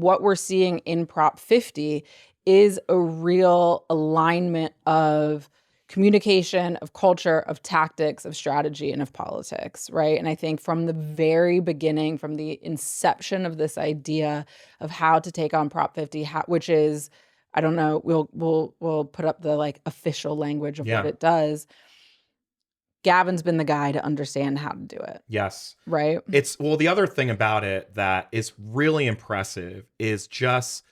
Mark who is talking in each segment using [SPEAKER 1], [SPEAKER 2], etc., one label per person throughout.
[SPEAKER 1] what we're seeing in Prop 50 is a real alignment of communication, of culture, of tactics, of strategy, and of politics, right? And I think from the very beginning, from the inception of this idea of how to take on Prop 50, which is, I don't know, we'll put up the like official language of what it does. Gavin's been the guy to understand how to do it.
[SPEAKER 2] Yes.
[SPEAKER 1] Right?
[SPEAKER 2] The other thing about it that is really impressive is just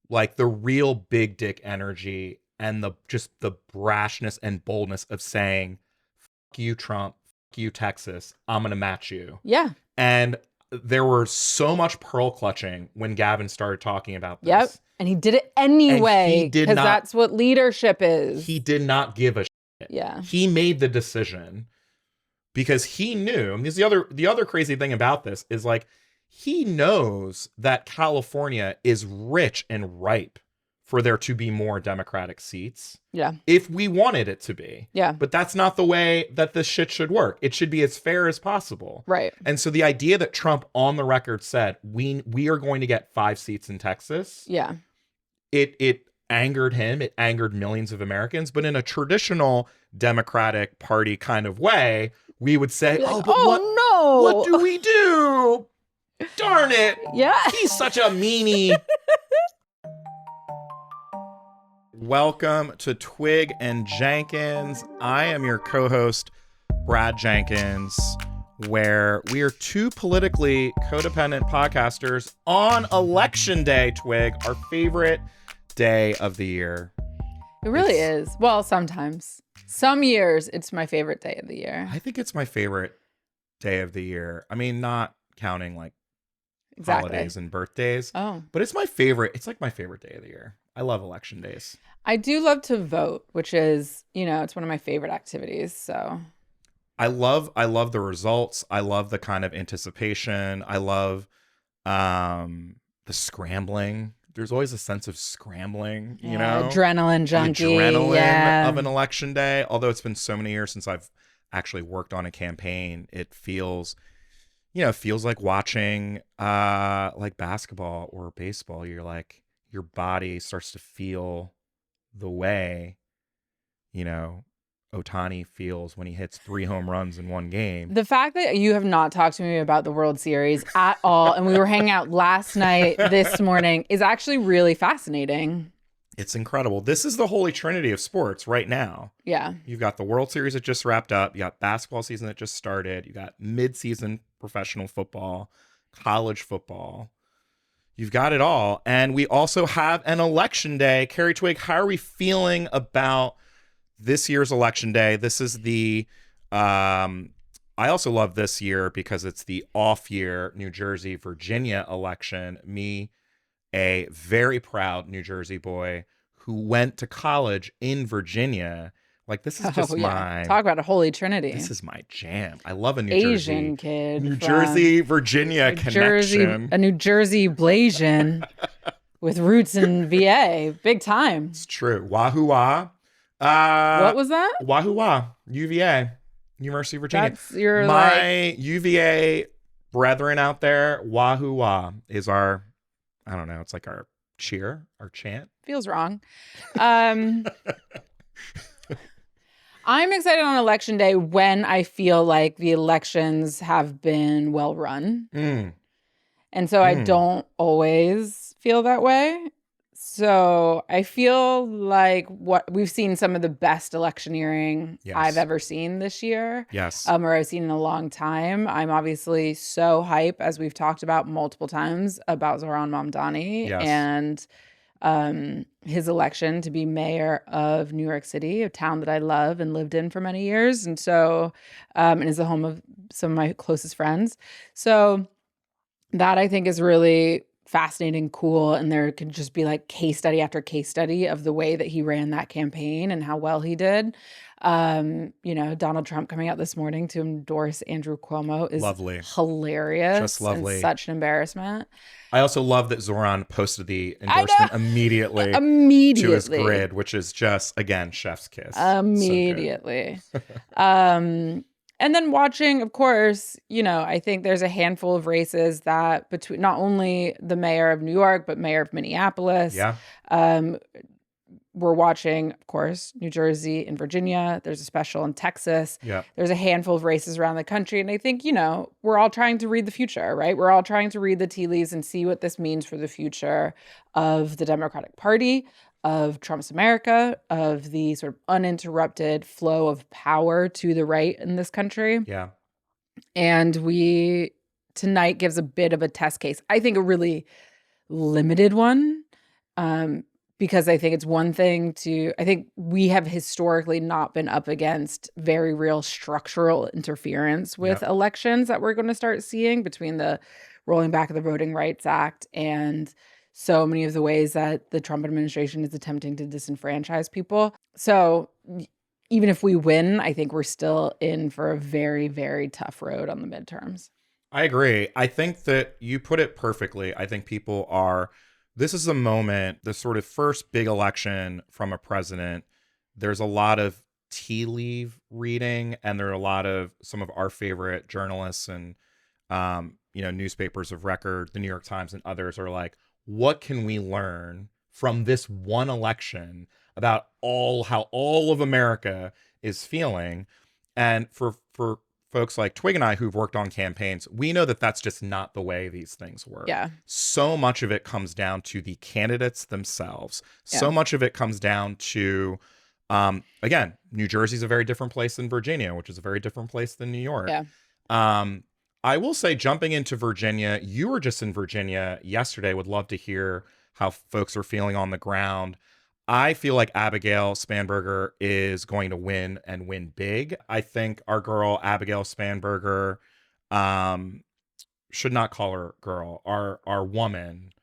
[SPEAKER 2] like the real big dick energy and the brashness and boldness of saying, fuck you, Trump, fuck you, Texas, I'm going to match you.
[SPEAKER 1] Yeah.
[SPEAKER 2] And there was so much pearl clutching when Gavin started talking about this.
[SPEAKER 1] Yep. And he did it anyway, because that's what leadership is.
[SPEAKER 2] He did not give a shit.
[SPEAKER 1] Yeah.
[SPEAKER 2] He made the decision because he knew, and the other crazy thing about this is like, he knows that California is rich and ripe for there to be more Democratic seats.
[SPEAKER 1] Yeah.
[SPEAKER 2] If we wanted it to be.
[SPEAKER 1] Yeah.
[SPEAKER 2] But that's not the way that this shit should work. It should be as fair as possible.
[SPEAKER 1] Right.
[SPEAKER 2] And so the idea that Trump on the record said, we are going to get 5 seats in Texas.
[SPEAKER 1] Yeah.
[SPEAKER 2] It angered him. It angered millions of Americans. But in a traditional Democratic Party kind of way, we would say,
[SPEAKER 1] no.
[SPEAKER 2] What do we do? Darn it.
[SPEAKER 1] Yeah.
[SPEAKER 2] He's such a meanie. Welcome to Twig and Jenkins. I am your co-host, Brad Jenkins, where we are 2 politically codependent podcasters on Election Day, Twig, our favorite day of the year.
[SPEAKER 1] It really is. Well, sometimes. Some years, it's my favorite day of the year.
[SPEAKER 2] I think it's my favorite day of the year. I mean, not counting like holidays and birthdays.
[SPEAKER 1] Oh.
[SPEAKER 2] But it's my favorite. It's like my favorite day of the year. I love election days.
[SPEAKER 1] I do love to vote, which is, it's one of my favorite activities. So
[SPEAKER 2] I love the results. I love the kind of anticipation. I love the scrambling. There's always a sense of scrambling,
[SPEAKER 1] adrenaline junkie.
[SPEAKER 2] The adrenaline of an election day. Although it's been so many years since I've actually worked on a campaign, it feels like watching like basketball or baseball. You're like, your body starts to feel the way, Ohtani feels when he hits 3 home runs in one game.
[SPEAKER 1] The fact that you have not talked to me about the World Series at all, and we were hanging out last night, this morning, is actually really fascinating.
[SPEAKER 2] It's incredible. This is the holy trinity of sports right now.
[SPEAKER 1] Yeah.
[SPEAKER 2] You've got the World Series that just wrapped up. You got basketball season that just started. You got mid-season professional football, college football. You've got it all. And we also have an election day. Carrie, Twig, how are we feeling about this year's election day? This is the, I also love this year because it's the off year New Jersey, Virginia election. Me, a very proud New Jersey boy who went to college in Virginia. Like, this is just my...
[SPEAKER 1] Talk about a holy trinity.
[SPEAKER 2] This is my jam. I love a New
[SPEAKER 1] Asian kid.
[SPEAKER 2] New Jersey, Virginia connection.
[SPEAKER 1] A New Jersey Blasian with roots in VA. Big time.
[SPEAKER 2] It's true. Wahoo Wah.
[SPEAKER 1] What was that?
[SPEAKER 2] Wahoo Wah. UVA. University of Virginia.
[SPEAKER 1] That's your,
[SPEAKER 2] my UVA brethren out there, Wahoo Wah is our, I don't know, it's like our cheer, our chant.
[SPEAKER 1] Feels wrong. I'm excited on election day when I feel like the elections have been well run. And so I don't always feel that way. So I feel like we've seen some of the best electioneering I've ever seen this year.
[SPEAKER 2] Yes.
[SPEAKER 1] Or I've seen in a long time. I'm obviously so hype, as we've talked about multiple times, about Zohran Mamdani and his election to be mayor of New York City, a town that I love and lived in for many years. And so, and is the home of some of my closest friends. So that I think is really fascinating, cool. And there could just be like case study after case study of the way that he ran that campaign and how well he did. Donald Trump coming out this morning to endorse Andrew Cuomo is
[SPEAKER 2] lovely,
[SPEAKER 1] hilarious,
[SPEAKER 2] just lovely,
[SPEAKER 1] and such an embarrassment.
[SPEAKER 2] I also love that Zohran posted the endorsement immediately to his grid, which is just, again, chef's kiss.
[SPEAKER 1] Immediately. And then watching, of course, I think there's a handful of races that between not only the mayor of New York, but mayor of Minneapolis.
[SPEAKER 2] Yeah.
[SPEAKER 1] We're watching, of course, New Jersey and Virginia. There's a special in Texas.
[SPEAKER 2] Yeah.
[SPEAKER 1] There's a handful of races around the country. And I think, we're all trying to read the future, right? We're all trying to read the tea leaves and see what this means for the future of the Democratic Party, of Trump's America, of the sort of uninterrupted flow of power to the right in this country.
[SPEAKER 2] Yeah.
[SPEAKER 1] And tonight gives a bit of a test case. I think a really limited one. Because I think it's one thing I think we have historically not been up against very real structural interference with elections that we're going to start seeing between the rolling back of the Voting Rights Act and so many of the ways that the Trump administration is attempting to disenfranchise people. So even if we win, I think we're still in for a very, very tough road on the midterms.
[SPEAKER 2] I agree. I think that you put it perfectly. I think this is a moment, the sort of first big election from a president. There's a lot of tea leaf reading, and there are a lot of some of our favorite journalists and newspapers of record, the New York Times and others are like, what can we learn from this one election about how all of America is feeling? And for folks like Twig and I who've worked on campaigns, we know that that's just not the way these things work.
[SPEAKER 1] Yeah.
[SPEAKER 2] So much of it comes down to the candidates themselves. Yeah. So much of it comes down to, again, New Jersey's a very different place than Virginia, which is a very different place than New York.
[SPEAKER 1] Yeah.
[SPEAKER 2] I will say, jumping into Virginia, you were just in Virginia yesterday. Would love to hear how folks are feeling on the ground. I feel like Abigail Spanberger is going to win and win big. I think our girl, Abigail Spanberger, should not call her girl, our woman,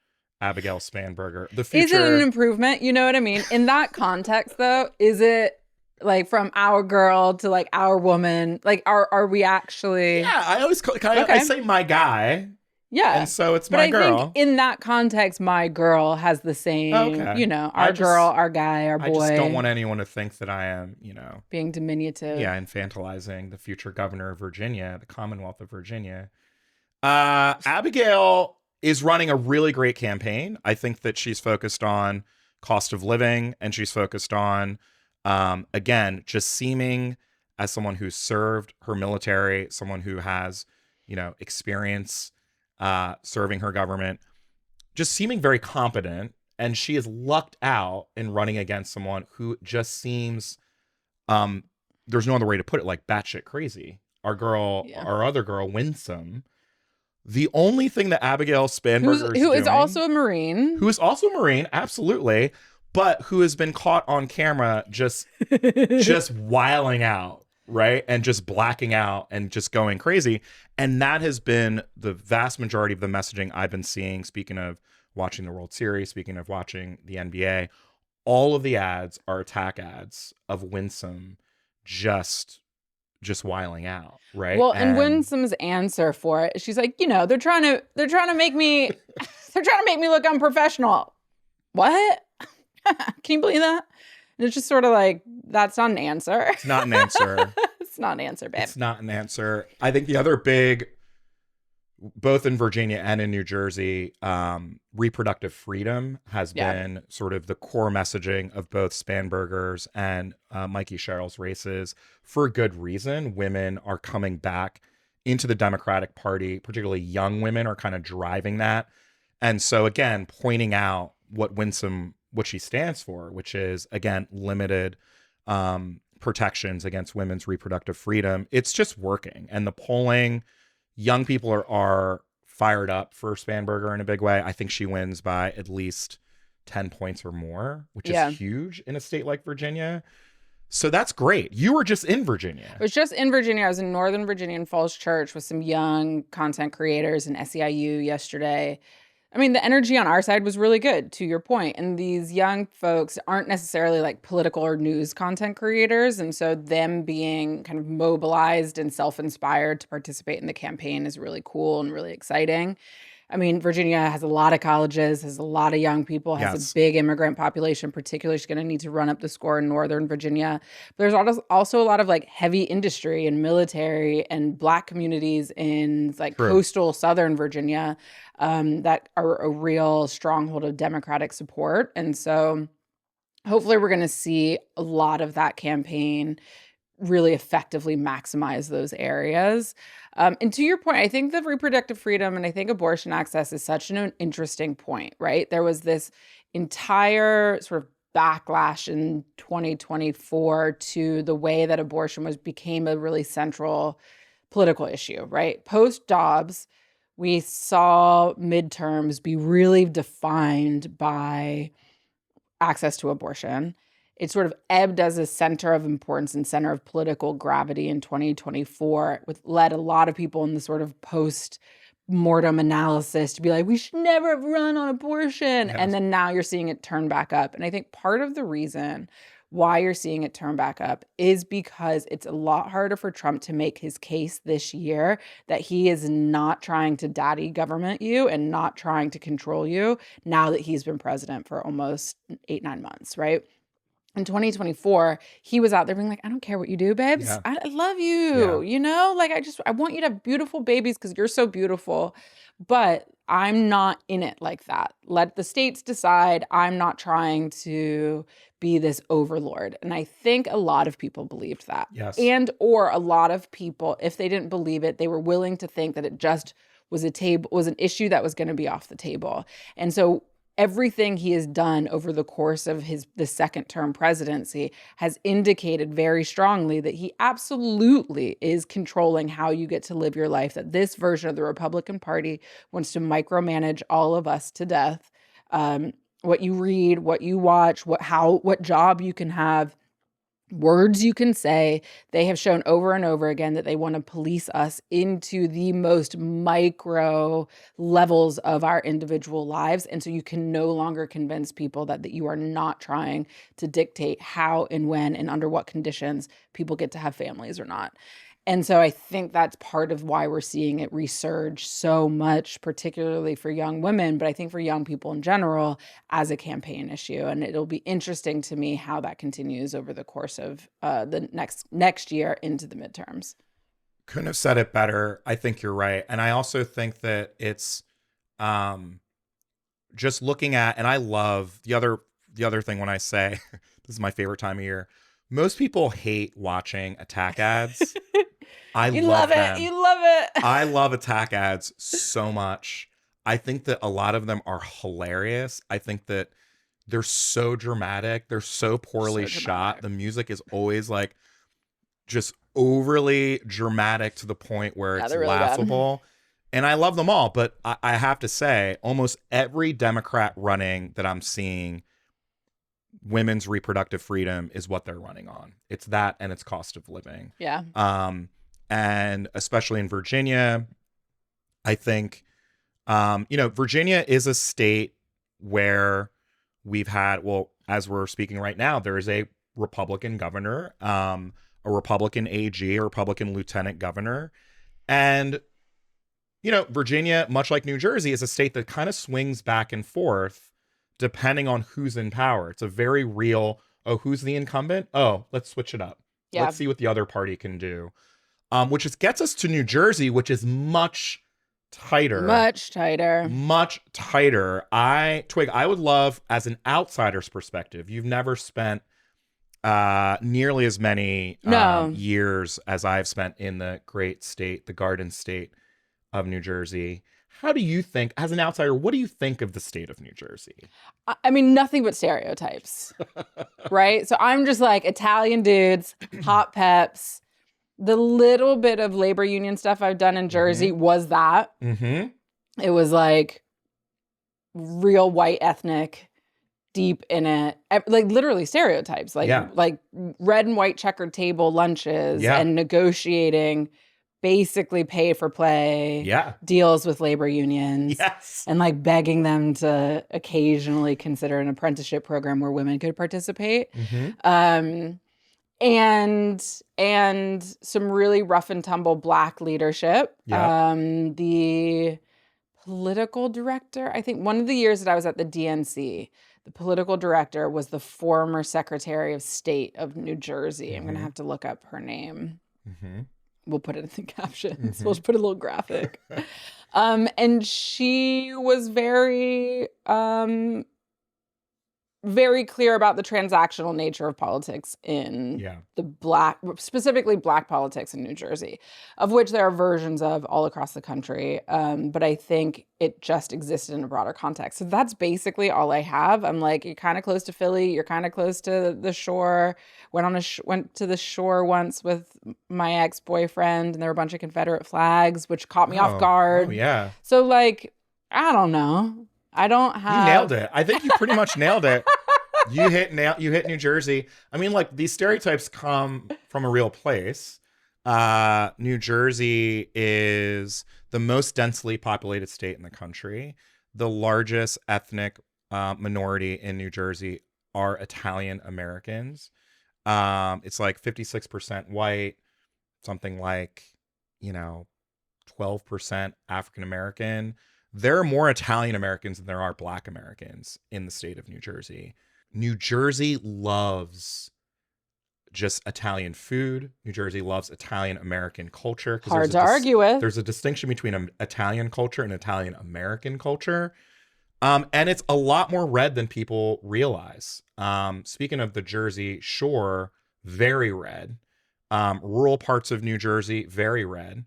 [SPEAKER 2] Abigail Spanberger. The future.
[SPEAKER 1] Is it an improvement? You know what I mean? In that context, though, is it like from our girl to like our woman? Like, are we actually?
[SPEAKER 2] Yeah, I always I say my guy.
[SPEAKER 1] Yeah.
[SPEAKER 2] And so it's my girl.
[SPEAKER 1] I think in that context, my girl has the same, our girl, our guy, our boy.
[SPEAKER 2] I just don't want anyone to think that I am,
[SPEAKER 1] being diminutive.
[SPEAKER 2] Yeah, infantilizing the future governor of Virginia, the Commonwealth of Virginia. Abigail is running a really great campaign. I think that she's focused on cost of living, and she's focused on, again, just seeming as someone who's served her military, someone who has, experience serving her government, just seeming very competent. And she is lucked out in running against someone who just seems, there's no other way to put it, like batshit crazy. Our other girl, Winsome. The only thing that Abigail Spanberger
[SPEAKER 1] who is also a Marine,
[SPEAKER 2] absolutely, but who has been caught on camera just wiling out, right? And just blacking out and just going crazy. And that has been the vast majority of the messaging I've been seeing. Speaking of watching the World Series, speaking of watching the NBA, all of the ads are attack ads of Winsome just wiling out, right?
[SPEAKER 1] Well, and Winsome's answer for it, she's like, they're trying to make me look unprofessional. What? Can you believe that? And it's just sort of like, that's not an answer.
[SPEAKER 2] It's not an answer.
[SPEAKER 1] It's not an answer, babe.
[SPEAKER 2] It's not an answer. I think the other big, both in Virginia and in New Jersey, reproductive freedom has been sort of the core messaging of both Spanberger's and Mikie Sherrill's races. For good reason. Women are coming back into the Democratic Party, particularly young women are kind of driving that. And so, again, pointing out what she stands for, which is, again, limited protections against women's reproductive freedom. It's just working. And the polling, young people are fired up for Spanberger in a big way. I think she wins by at least 10 points or more, which is huge in a state like Virginia. So that's great. You were just in Virginia.
[SPEAKER 1] I was just in Virginia. I was in Northern Virginia in Falls Church with some young content creators in SEIU yesterday. I mean, the energy on our side was really good, to your point. And these young folks aren't necessarily like political or news content creators. And so them being kind of mobilized and self-inspired to participate in the campaign is really cool and really exciting. I mean, Virginia has a lot of colleges, has a lot of young people, has a big immigrant population. Particularly, she's going to need to run up the score in Northern Virginia. But there's also a lot of like heavy industry and military and Black communities in like coastal Southern Virginia that are a real stronghold of Democratic support. And so hopefully we're going to see a lot of that campaign really effectively maximize those areas. And to your point, I think the reproductive freedom and I think abortion access is such an interesting point, right? There was this entire sort of backlash in 2024 to the way that abortion became a really central political issue, right? Post Dobbs, we saw midterms be really defined by access to abortion. It sort of ebbed as a center of importance and center of political gravity in 2024, which led a lot of people in the sort of post-mortem analysis to be like, we should never have run on abortion. Yes. And then now you're seeing it turn back up. And I think part of the reason why you're seeing it turn back up is because it's a lot harder for Trump to make his case this year that he is not trying to daddy government you and not trying to control you now that he's been president for almost 8-9 months, right? In 2024, he was out there being like, I don't care what you do, babes. Yeah. I love you, you know? Like, I want you to have beautiful babies because you're so beautiful. But I'm not in it like that. Let the states decide. I'm not trying to be this overlord. And I think a lot of people believed that.
[SPEAKER 2] Yes.
[SPEAKER 1] And or a lot of people, if they didn't believe it, they were willing to think that it just was an issue that was going to be off the table. And so everything he has done over the course of the second term presidency has indicated very strongly that he absolutely is controlling how you get to live your life, that this version of the Republican Party wants to micromanage all of us to death. What you read, what you watch, what job you can have, words you can say. They have shown over and over again that they want to police us into the most micro levels of our individual lives. And so you can no longer convince people that you are not trying to dictate how and when and under what conditions people get to have families or not. And so I think that's part of why we're seeing it resurge so much, particularly for young women, but I think for young people in general as a campaign issue. And it'll be interesting to me how that continues over the course of the next year into the midterms.
[SPEAKER 2] Couldn't have said it better. I think you're right. And I also think that it's just looking at, and I love the other thing when I say, this is my favorite time of year, most people hate watching attack ads. I love them.
[SPEAKER 1] You love it.
[SPEAKER 2] I love attack ads so much. I think that a lot of them are hilarious. I think that they're so dramatic. They're so poorly shot. The music is always like just overly dramatic to the point where it's really laughable. Bad. And I love them all. But I have to say, almost every Democrat running that I'm seeing, women's reproductive freedom is what they're running on. It's that and it's cost of living.
[SPEAKER 1] Yeah.
[SPEAKER 2] And especially in Virginia, I think, Virginia is a state where we've had, well, as we're speaking right now, there is a Republican governor, a Republican AG, a Republican lieutenant governor. And, Virginia, much like New Jersey, is a state that kind of swings back and forth depending on who's in power. It's a very real, who's the incumbent? Oh, let's switch it up. Yeah. Let's see what the other party can do. Which gets us to New Jersey, which is much tighter.
[SPEAKER 1] Much tighter.
[SPEAKER 2] Twig, I would love, as an outsider's perspective, you've never spent nearly as many years as I've spent in the great state, the Garden State of New Jersey. How do you think, as an outsider, what do you think of the state of New Jersey?
[SPEAKER 1] I mean, nothing but stereotypes, right? So I'm just like Italian dudes, hot peps. The little bit of labor union stuff I've done in Jersey was that.
[SPEAKER 2] Mm-hmm.
[SPEAKER 1] It was like real white ethnic, deep in it, like literally stereotypes, like red and white checkered table lunches and negotiating basically pay for play deals with labor unions and like begging them to occasionally consider an apprenticeship program where women could participate.
[SPEAKER 2] Mm-hmm.
[SPEAKER 1] And some really rough and tumble Black leadership. The political director. I think one of the years that I was at the DNC, the political director was the former Secretary of State of New Jersey. I'm going to have to look up her name. We'll put it in the captions. We'll just put a little graphic. And she was very very clear about the transactional nature of politics in specifically black politics in New Jersey, of which there are versions of all across the country. But I think it just existed in a broader context. So that's basically all I have. I'm like, you're kind of close to Philly. You're kind of close to the shore. Went to the shore once with my ex-boyfriend, and there were a bunch of Confederate flags, which caught me off guard.
[SPEAKER 2] Oh, yeah.
[SPEAKER 1] So like, I don't know. I don't have.
[SPEAKER 2] You nailed it. I think you pretty much nailed it. You hit New Jersey. I mean, like, these stereotypes come from a real place. New Jersey is the most densely populated state in the country. The largest ethnic minority in New Jersey are Italian Americans. It's like 56% white, something like, 12% African American. There are more Italian Americans than there are Black Americans in the state of New Jersey. New Jersey loves just Italian food. New Jersey loves Italian American culture.
[SPEAKER 1] Hard to argue with.
[SPEAKER 2] There's a distinction between an Italian culture and Italian American culture. And it's a lot more red than people realize. Speaking of the Jersey Shore, very red. Rural parts of New Jersey, very red.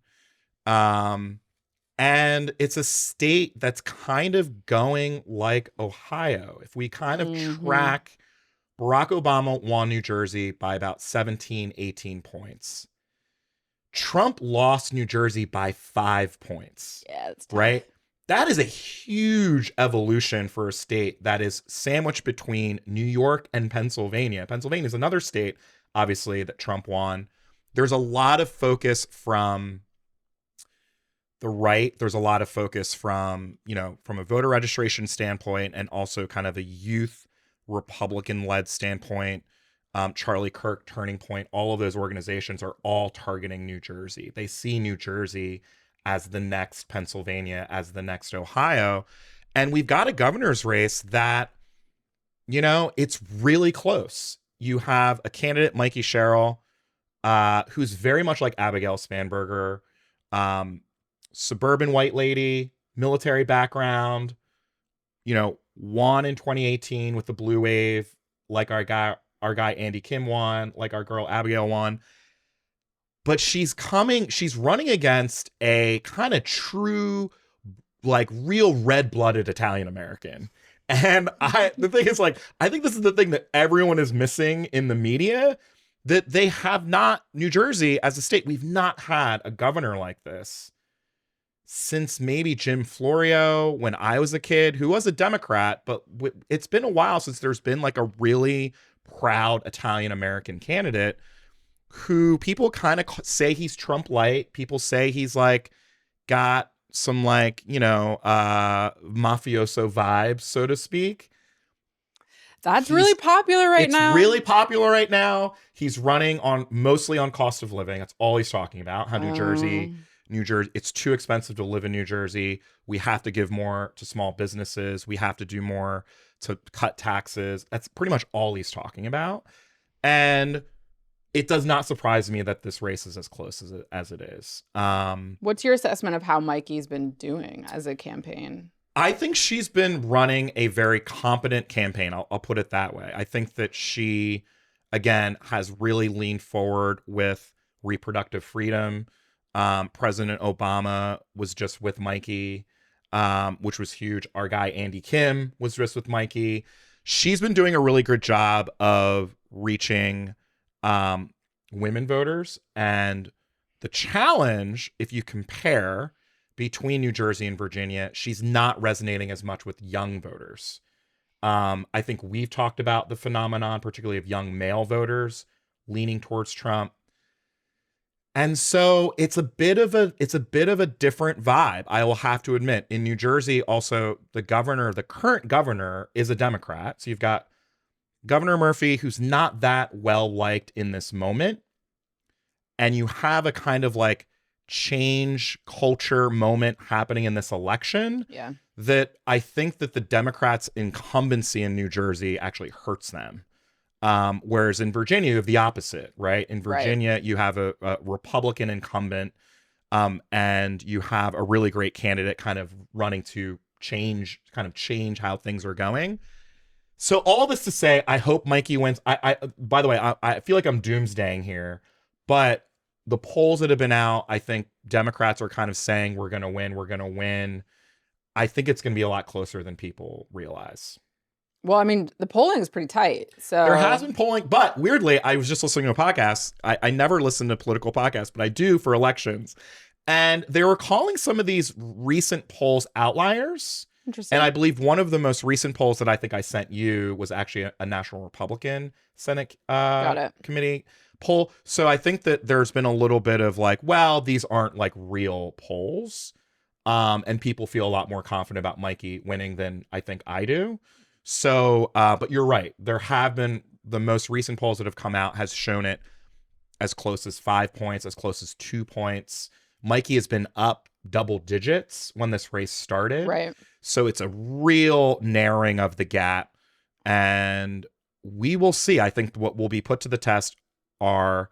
[SPEAKER 2] And it's a state that's kind of going like Ohio. If we kind of track, Barack Obama won New Jersey by about 17, 18 points. Trump lost New Jersey by 5 points.
[SPEAKER 1] Yeah, that's tough.
[SPEAKER 2] Right? That is a huge evolution for a state that is sandwiched between New York and Pennsylvania. Pennsylvania is another state, obviously, that Trump won. There's a lot of focus from the right. There's a lot of focus from a voter registration standpoint, and also kind of a youth Republican-led standpoint. Charlie Kirk, Turning Point, all of those organizations are all targeting New Jersey. They see New Jersey as the next Pennsylvania, as the next Ohio. And we've got a governor's race that, it's really close. You have a candidate, Mikie Sherrill, who's very much like Abigail Spanberger, suburban white lady, military background, won in 2018 with the blue wave, like our guy Andy Kim won, like our girl Abigail won. But she's running against a kind of true, like, real red-blooded Italian American. And the thing is, like, I think this is the thing that everyone is missing in the media, that they have not, New Jersey as a state, we've not had a governor like this since maybe Jim Florio when I was a kid, who was a Democrat, but it's been a while since there's been like a really proud Italian American candidate who people kind of say he's Trump light. People say he's like got some like, mafioso vibes, so to speak.
[SPEAKER 1] That's really popular right now.
[SPEAKER 2] It's really popular right now. He's running mostly on cost of living. That's all he's talking about. How New Jersey, it's too expensive to live in New Jersey. We have to give more to small businesses. We have to do more to cut taxes. That's pretty much all he's talking about. And it does not surprise me that this race is as close as it is.
[SPEAKER 1] What's your assessment of how Mikie's been doing as a campaign?
[SPEAKER 2] I think she's been running a very competent campaign. I'll put it that way. I think that she, again, has really leaned forward with reproductive freedom. President Obama was just with Mikie, which was huge. Our guy Andy Kim was just with Mikie. She's been doing a really good job of reaching women voters. And the challenge, if you compare between New Jersey and Virginia, she's not resonating as much with young voters. I think we've talked about the phenomenon, particularly of young male voters leaning towards Trump. And so it's a bit of a different vibe, I will have to admit. In New Jersey, also, the current governor is a Democrat. So you've got Governor Murphy, who's not that well liked in this moment. And you have a kind of like change culture moment happening in this election that I think that the Democrats' incumbency in New Jersey actually hurts them. Whereas in Virginia, you have the opposite, right? In Virginia, you have a Republican incumbent, and you have a really great candidate kind of running to change how things are going. So all this to say, I hope Mikie wins. By the way, I feel like I'm doomsdaying here, but the polls that have been out, I think Democrats are kind of saying we're going to win. We're going to win. I think it's going to be a lot closer than people realize.
[SPEAKER 1] Well, I mean, the polling is pretty tight. So
[SPEAKER 2] there has been polling, but weirdly, I was just listening to a podcast. I never listen to political podcasts, but I do for elections. And they were calling some of these recent polls outliers.
[SPEAKER 1] Interesting.
[SPEAKER 2] And I believe one of the most recent polls that I think I sent you was actually a National Republican Senate committee poll. So I think that there's been a little bit of like, well, these aren't like real polls. And people feel a lot more confident about Mikie winning than I think I do. So, but you're right. There have been the most recent polls that have come out has shown it as close as 5 points, as close as 2 points. Mikie has been up double digits when this race started.
[SPEAKER 1] Right.
[SPEAKER 2] So it's a real narrowing of the gap. And we will see. I think what will be put to the test are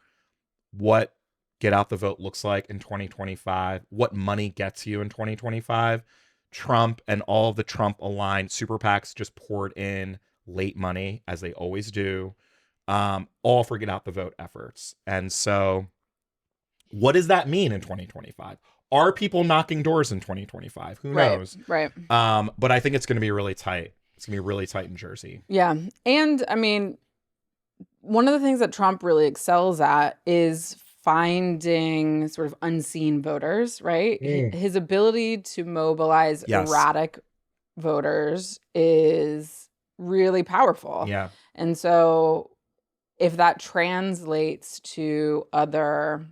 [SPEAKER 2] what get out the vote looks like in 2025, what money gets you in 2025. Trump and all of the Trump aligned super PACs just poured in late money, as they always do, all for get out the vote efforts. And so what does that mean in 2025? Are people knocking doors in 2025? Who knows?
[SPEAKER 1] Right.
[SPEAKER 2] But I think it's going to be really tight. It's going to be really tight in Jersey.
[SPEAKER 1] Yeah. And I mean, one of the things that Trump really excels at is finding sort of unseen voters, right? His ability to mobilize erratic voters is really powerful.
[SPEAKER 2] Yeah.
[SPEAKER 1] And so if that translates to other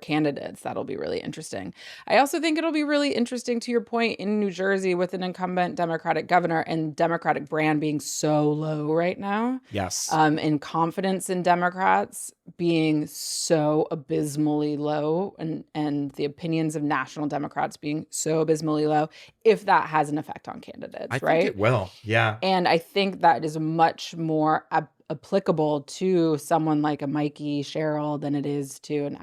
[SPEAKER 1] candidates, that'll be really interesting. I also think it'll be really interesting, to your point, in New Jersey with an incumbent Democratic governor and Democratic brand being so low right now.
[SPEAKER 2] Yes.
[SPEAKER 1] And confidence in Democrats being so abysmally low, and the opinions of national Democrats being so abysmally low, if that has an effect on candidates,
[SPEAKER 2] I
[SPEAKER 1] right?
[SPEAKER 2] think it will. Yeah.
[SPEAKER 1] And I think that is much more applicable to someone like a Mikie Sherrill than it is to an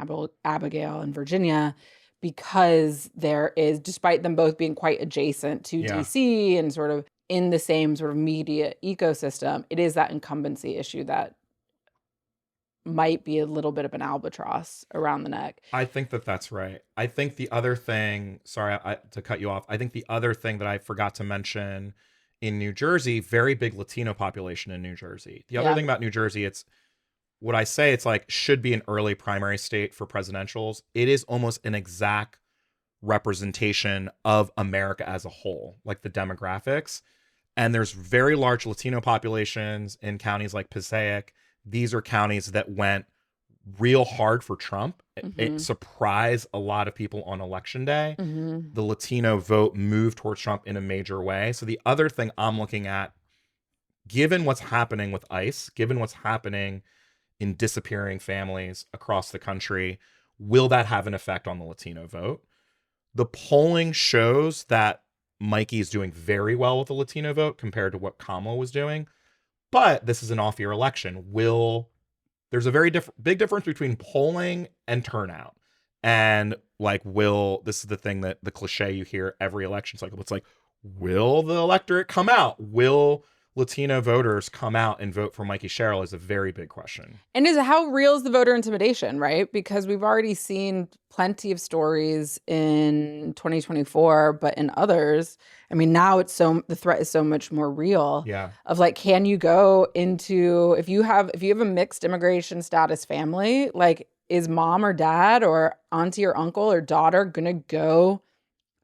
[SPEAKER 1] Abigail in Virginia, because there is, despite them both being quite adjacent to DC and sort of in the same sort of media ecosystem, it is that incumbency issue that might be a little bit of an albatross around the neck.
[SPEAKER 2] I think that that's right. I think the other thing, sorry to cut you off, I think the other thing that I forgot to mention in New Jersey, very big Latino population in New Jersey. The other thing about New Jersey, it's what I say, it's like should be an early primary state for presidentials. It is almost an exact representation of America as a whole, like the demographics. And there's very large Latino populations in counties like Passaic. These are counties that went real hard for Trump. It surprised a lot of people on election day. The Latino vote moved towards Trump in a major way. So the other thing I'm looking at, given what's happening with ICE, given what's happening in disappearing families across the country, will that have an effect on the Latino vote? The polling shows that Mikie is doing very well with the Latino vote compared to what Kamala was doing. But this is an off-year election. There's a very big difference between polling and turnout. And this is the thing that the cliche you hear every election cycle. It's like, will the electorate come out? Will Latino voters come out and vote for Mikie Sherrill is a very big question.
[SPEAKER 1] And how real is the voter intimidation, right? Because we've already seen plenty of stories in 2024, but in others, I mean, now the threat is so much more real.
[SPEAKER 2] Yeah.
[SPEAKER 1] Of like, can you go into, if you have a mixed immigration status family, like, is mom or dad or auntie or uncle or daughter gonna go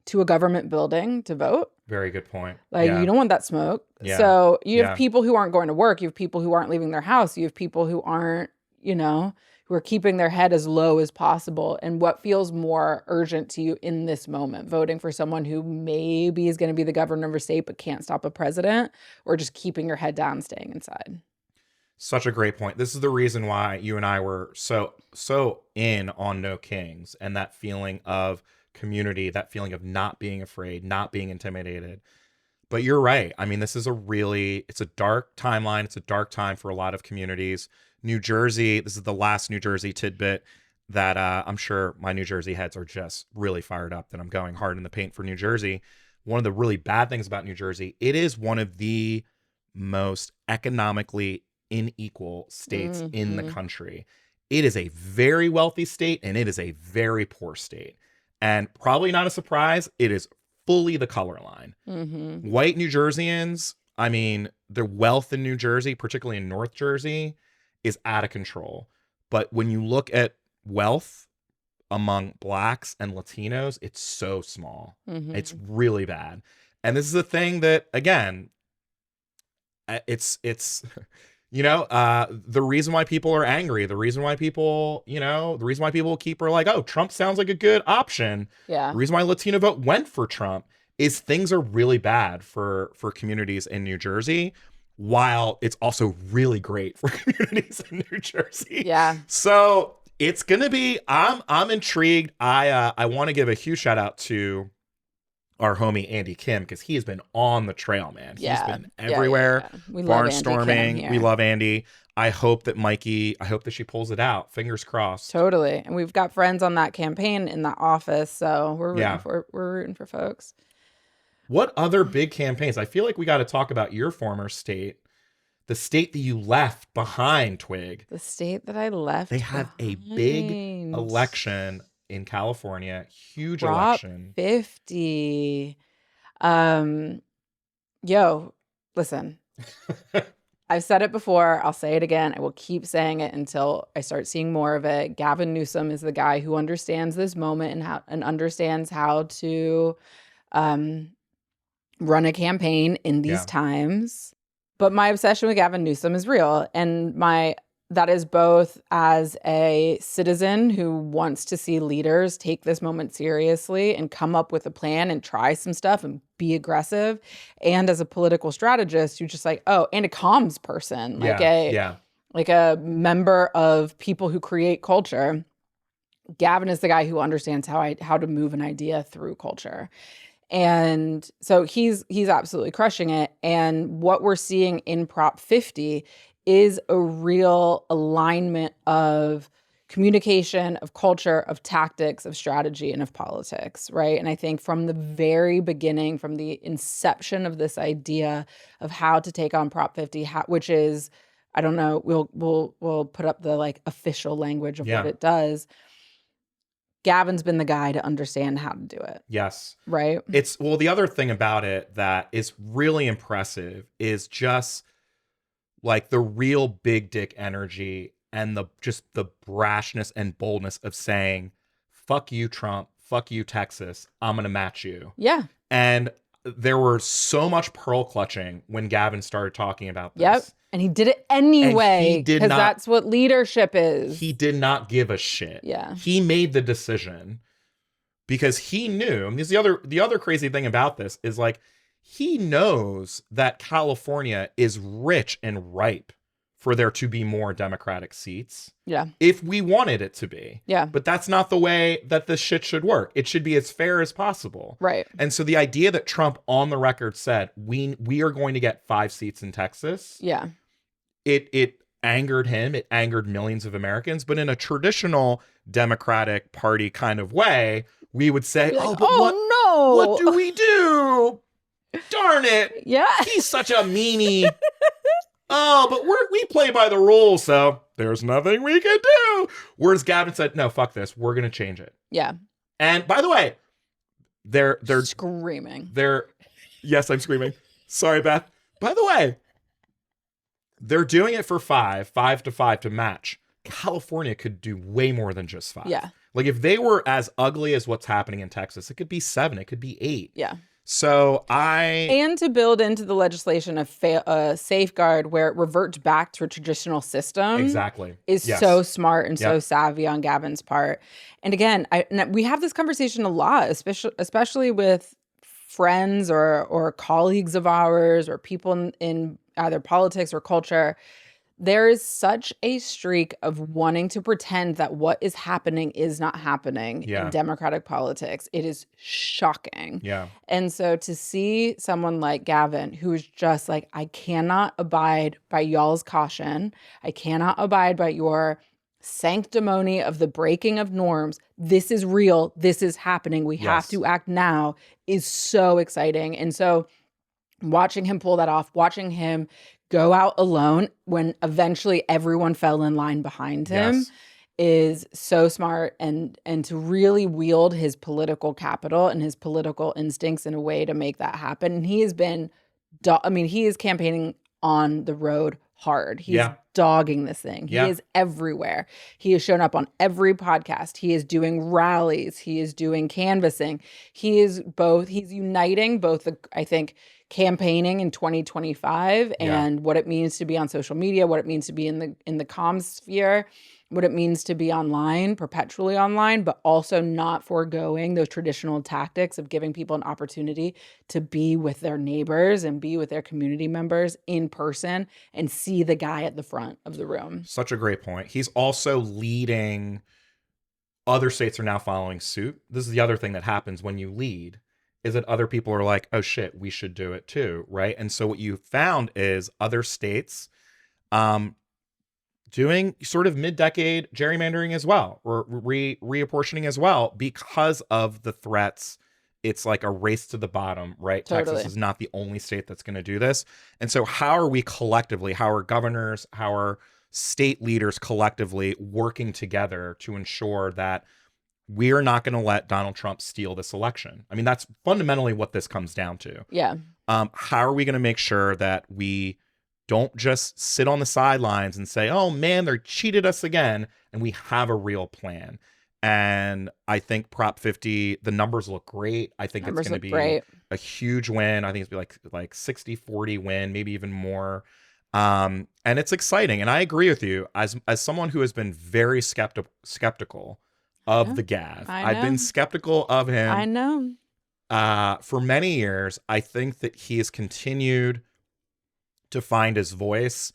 [SPEAKER 1] to a government building to vote?
[SPEAKER 2] Very good point.
[SPEAKER 1] You don't want that smoke.
[SPEAKER 2] Yeah.
[SPEAKER 1] So you have people who aren't going to work. You have people who aren't leaving their house. You have people who aren't, who are keeping their head as low as possible. And what feels more urgent to you in this moment? Voting for someone who maybe is going to be the governor of a state but can't stop a president, or just keeping your head down, staying inside?
[SPEAKER 2] Such a great point. This is the reason why you and I were so in on No Kings, and that feeling of community, that feeling of not being afraid, not being intimidated. But you're right. I mean, it's a dark timeline. It's a dark time for a lot of communities. New Jersey, this is the last New Jersey tidbit that I'm sure my New Jersey heads are just really fired up that I'm going hard in the paint for New Jersey. One of the really bad things about New Jersey, it is one of the most economically unequal states in the country. It is a very wealthy state and it is a very poor state. And probably not a surprise, it is fully the color line. White New Jerseyans, I mean, the wealth in New Jersey, particularly in North Jersey, is out of control. But when you look at wealth among Blacks and Latinos, it's so small. It's really bad. And this is a thing that, again, it's the reason why people are angry, the reason why people are like, oh, Trump sounds like a good option.
[SPEAKER 1] Yeah.
[SPEAKER 2] The reason why Latino vote went for Trump is things are really bad for communities in New Jersey, while it's also really great for communities in New Jersey.
[SPEAKER 1] Yeah.
[SPEAKER 2] So it's going to be, I'm intrigued. I want to give a huge shout out to our homie Andy Kim, because he has been on the trail, man. He's been everywhere.
[SPEAKER 1] We love
[SPEAKER 2] barnstorming. We love Andy. I hope that she pulls it out. Fingers crossed.
[SPEAKER 1] Totally. And we've got friends on that campaign in the office, so we're rooting for folks.
[SPEAKER 2] What other big campaigns? I feel like we got to talk about your former state, the state that you left behind, Twig.
[SPEAKER 1] The state that I left.
[SPEAKER 2] They have a big election in California, huge
[SPEAKER 1] Prop
[SPEAKER 2] election.
[SPEAKER 1] 50. Listen. I've said it before. I'll say it again. I will keep saying it until I start seeing more of it. Gavin Newsom is the guy who understands this moment and understands how to run a campaign in these times. But my obsession with Gavin Newsom is real, and that is both as a citizen who wants to see leaders take this moment seriously and come up with a plan and try some stuff and be aggressive, and as a political strategist who's just like, and a comms person, like a member of people who create culture. Gavin is the guy who understands how to move an idea through culture. And so he's absolutely crushing it. And what we're seeing in Prop 50 is a real alignment of communication, of culture, of tactics, of strategy, and of politics, right? And I think from the very beginning, from the inception of this idea of how to take on Prop 50, which is, I don't know, we'll put up the official language of what it does. Gavin's been the guy to understand how to do it.
[SPEAKER 2] Yes.
[SPEAKER 1] Right?
[SPEAKER 2] The other thing about it that is really impressive is just like the real big dick energy and the brashness and boldness of saying, fuck you, Trump, fuck you, Texas, I'm going to match you.
[SPEAKER 1] Yeah.
[SPEAKER 2] And there were so much pearl clutching when Gavin started talking about this.
[SPEAKER 1] Yep. And he did it anyway, because that's what leadership is.
[SPEAKER 2] He did not give a shit.
[SPEAKER 1] Yeah.
[SPEAKER 2] He made the decision because he knew, and the other crazy thing about this is he knows that California is rich and ripe for there to be more Democratic seats.
[SPEAKER 1] Yeah.
[SPEAKER 2] If we wanted it to be.
[SPEAKER 1] Yeah.
[SPEAKER 2] But that's not the way that this shit should work. It should be as fair as possible.
[SPEAKER 1] Right.
[SPEAKER 2] And so the idea that Trump on the record said, we are going to get 5 seats in Texas.
[SPEAKER 1] Yeah.
[SPEAKER 2] It angered him. It angered millions of Americans. But in a traditional Democratic Party kind of way, we would say, what do we do? Darn it.
[SPEAKER 1] Yeah.
[SPEAKER 2] He's such a meanie. But we play by the rules, so there's nothing we can do. Whereas Gavin said, no, fuck this. We're going to change it.
[SPEAKER 1] Yeah.
[SPEAKER 2] And by the way, they're
[SPEAKER 1] screaming.
[SPEAKER 2] Yes, I'm screaming. Sorry, Beth. By the way, they're doing it for 5 to 5 to match. California could do way more than just 5.
[SPEAKER 1] Yeah.
[SPEAKER 2] Like if they were as ugly as what's happening in Texas, it could be 7, it could be 8.
[SPEAKER 1] Yeah.
[SPEAKER 2] So
[SPEAKER 1] and to build into the legislation a safeguard where it reverts back to a traditional system.
[SPEAKER 2] Exactly.
[SPEAKER 1] Is so smart and so savvy on Gavin's part. And again, we have this conversation a lot, especially with friends or colleagues of ours or people in either politics or culture. there is such a streak of wanting to pretend that what is happening is not happening in Democratic politics. It is shocking.
[SPEAKER 2] Yeah.
[SPEAKER 1] And so to see someone like Gavin, who is just like, I cannot abide by y'all's caution. I cannot abide by your sanctimony of the breaking of norms. This is real. This is happening. We have to act now, is so exciting. And so watching him pull that off, watching him go out alone when eventually everyone fell in line behind him is so smart, and to really wield his political capital and his political instincts in a way to make that happen. And he has been, he is campaigning on the road hard. He's dogging this thing. He is everywhere. He has shown up on every podcast. He is doing rallies. He is doing canvassing. He's uniting both I think, campaigning in 2025 and what it means to be on social media, what it means to be in the comms sphere, what it means to be online, perpetually online, but also not foregoing those traditional tactics of giving people an opportunity to be with their neighbors and be with their community members in person and see the guy at the front of the room.
[SPEAKER 2] Such a great point. He's also leading. Other states are now following suit. This is the other thing that happens when you lead, is that other people are like, oh shit, we should do it too, right? And so what you found is other states doing sort of mid-decade gerrymandering as well, or reapportioning as well, because of the threats. It's like a race to the bottom, right?
[SPEAKER 1] Totally.
[SPEAKER 2] Texas is not the only state that's going to do this. And so how are we collectively, how are governors, how are state leaders collectively working together to ensure that we're not going to let Donald Trump steal this election? I mean, that's fundamentally what this comes down to.
[SPEAKER 1] Yeah.
[SPEAKER 2] How are we going to make sure that we don't just sit on the sidelines and say, oh man, they cheated us again, and we have a real plan? And I think Prop 50, the numbers look great. I think it's going to be a huge win. I think it's going to be like 60-40 win, maybe even more. And it's exciting. And I agree with you as someone who has been very skeptical of the Gav. I've been skeptical of him.
[SPEAKER 1] I know.
[SPEAKER 2] For many years. I think that he has continued to find his voice.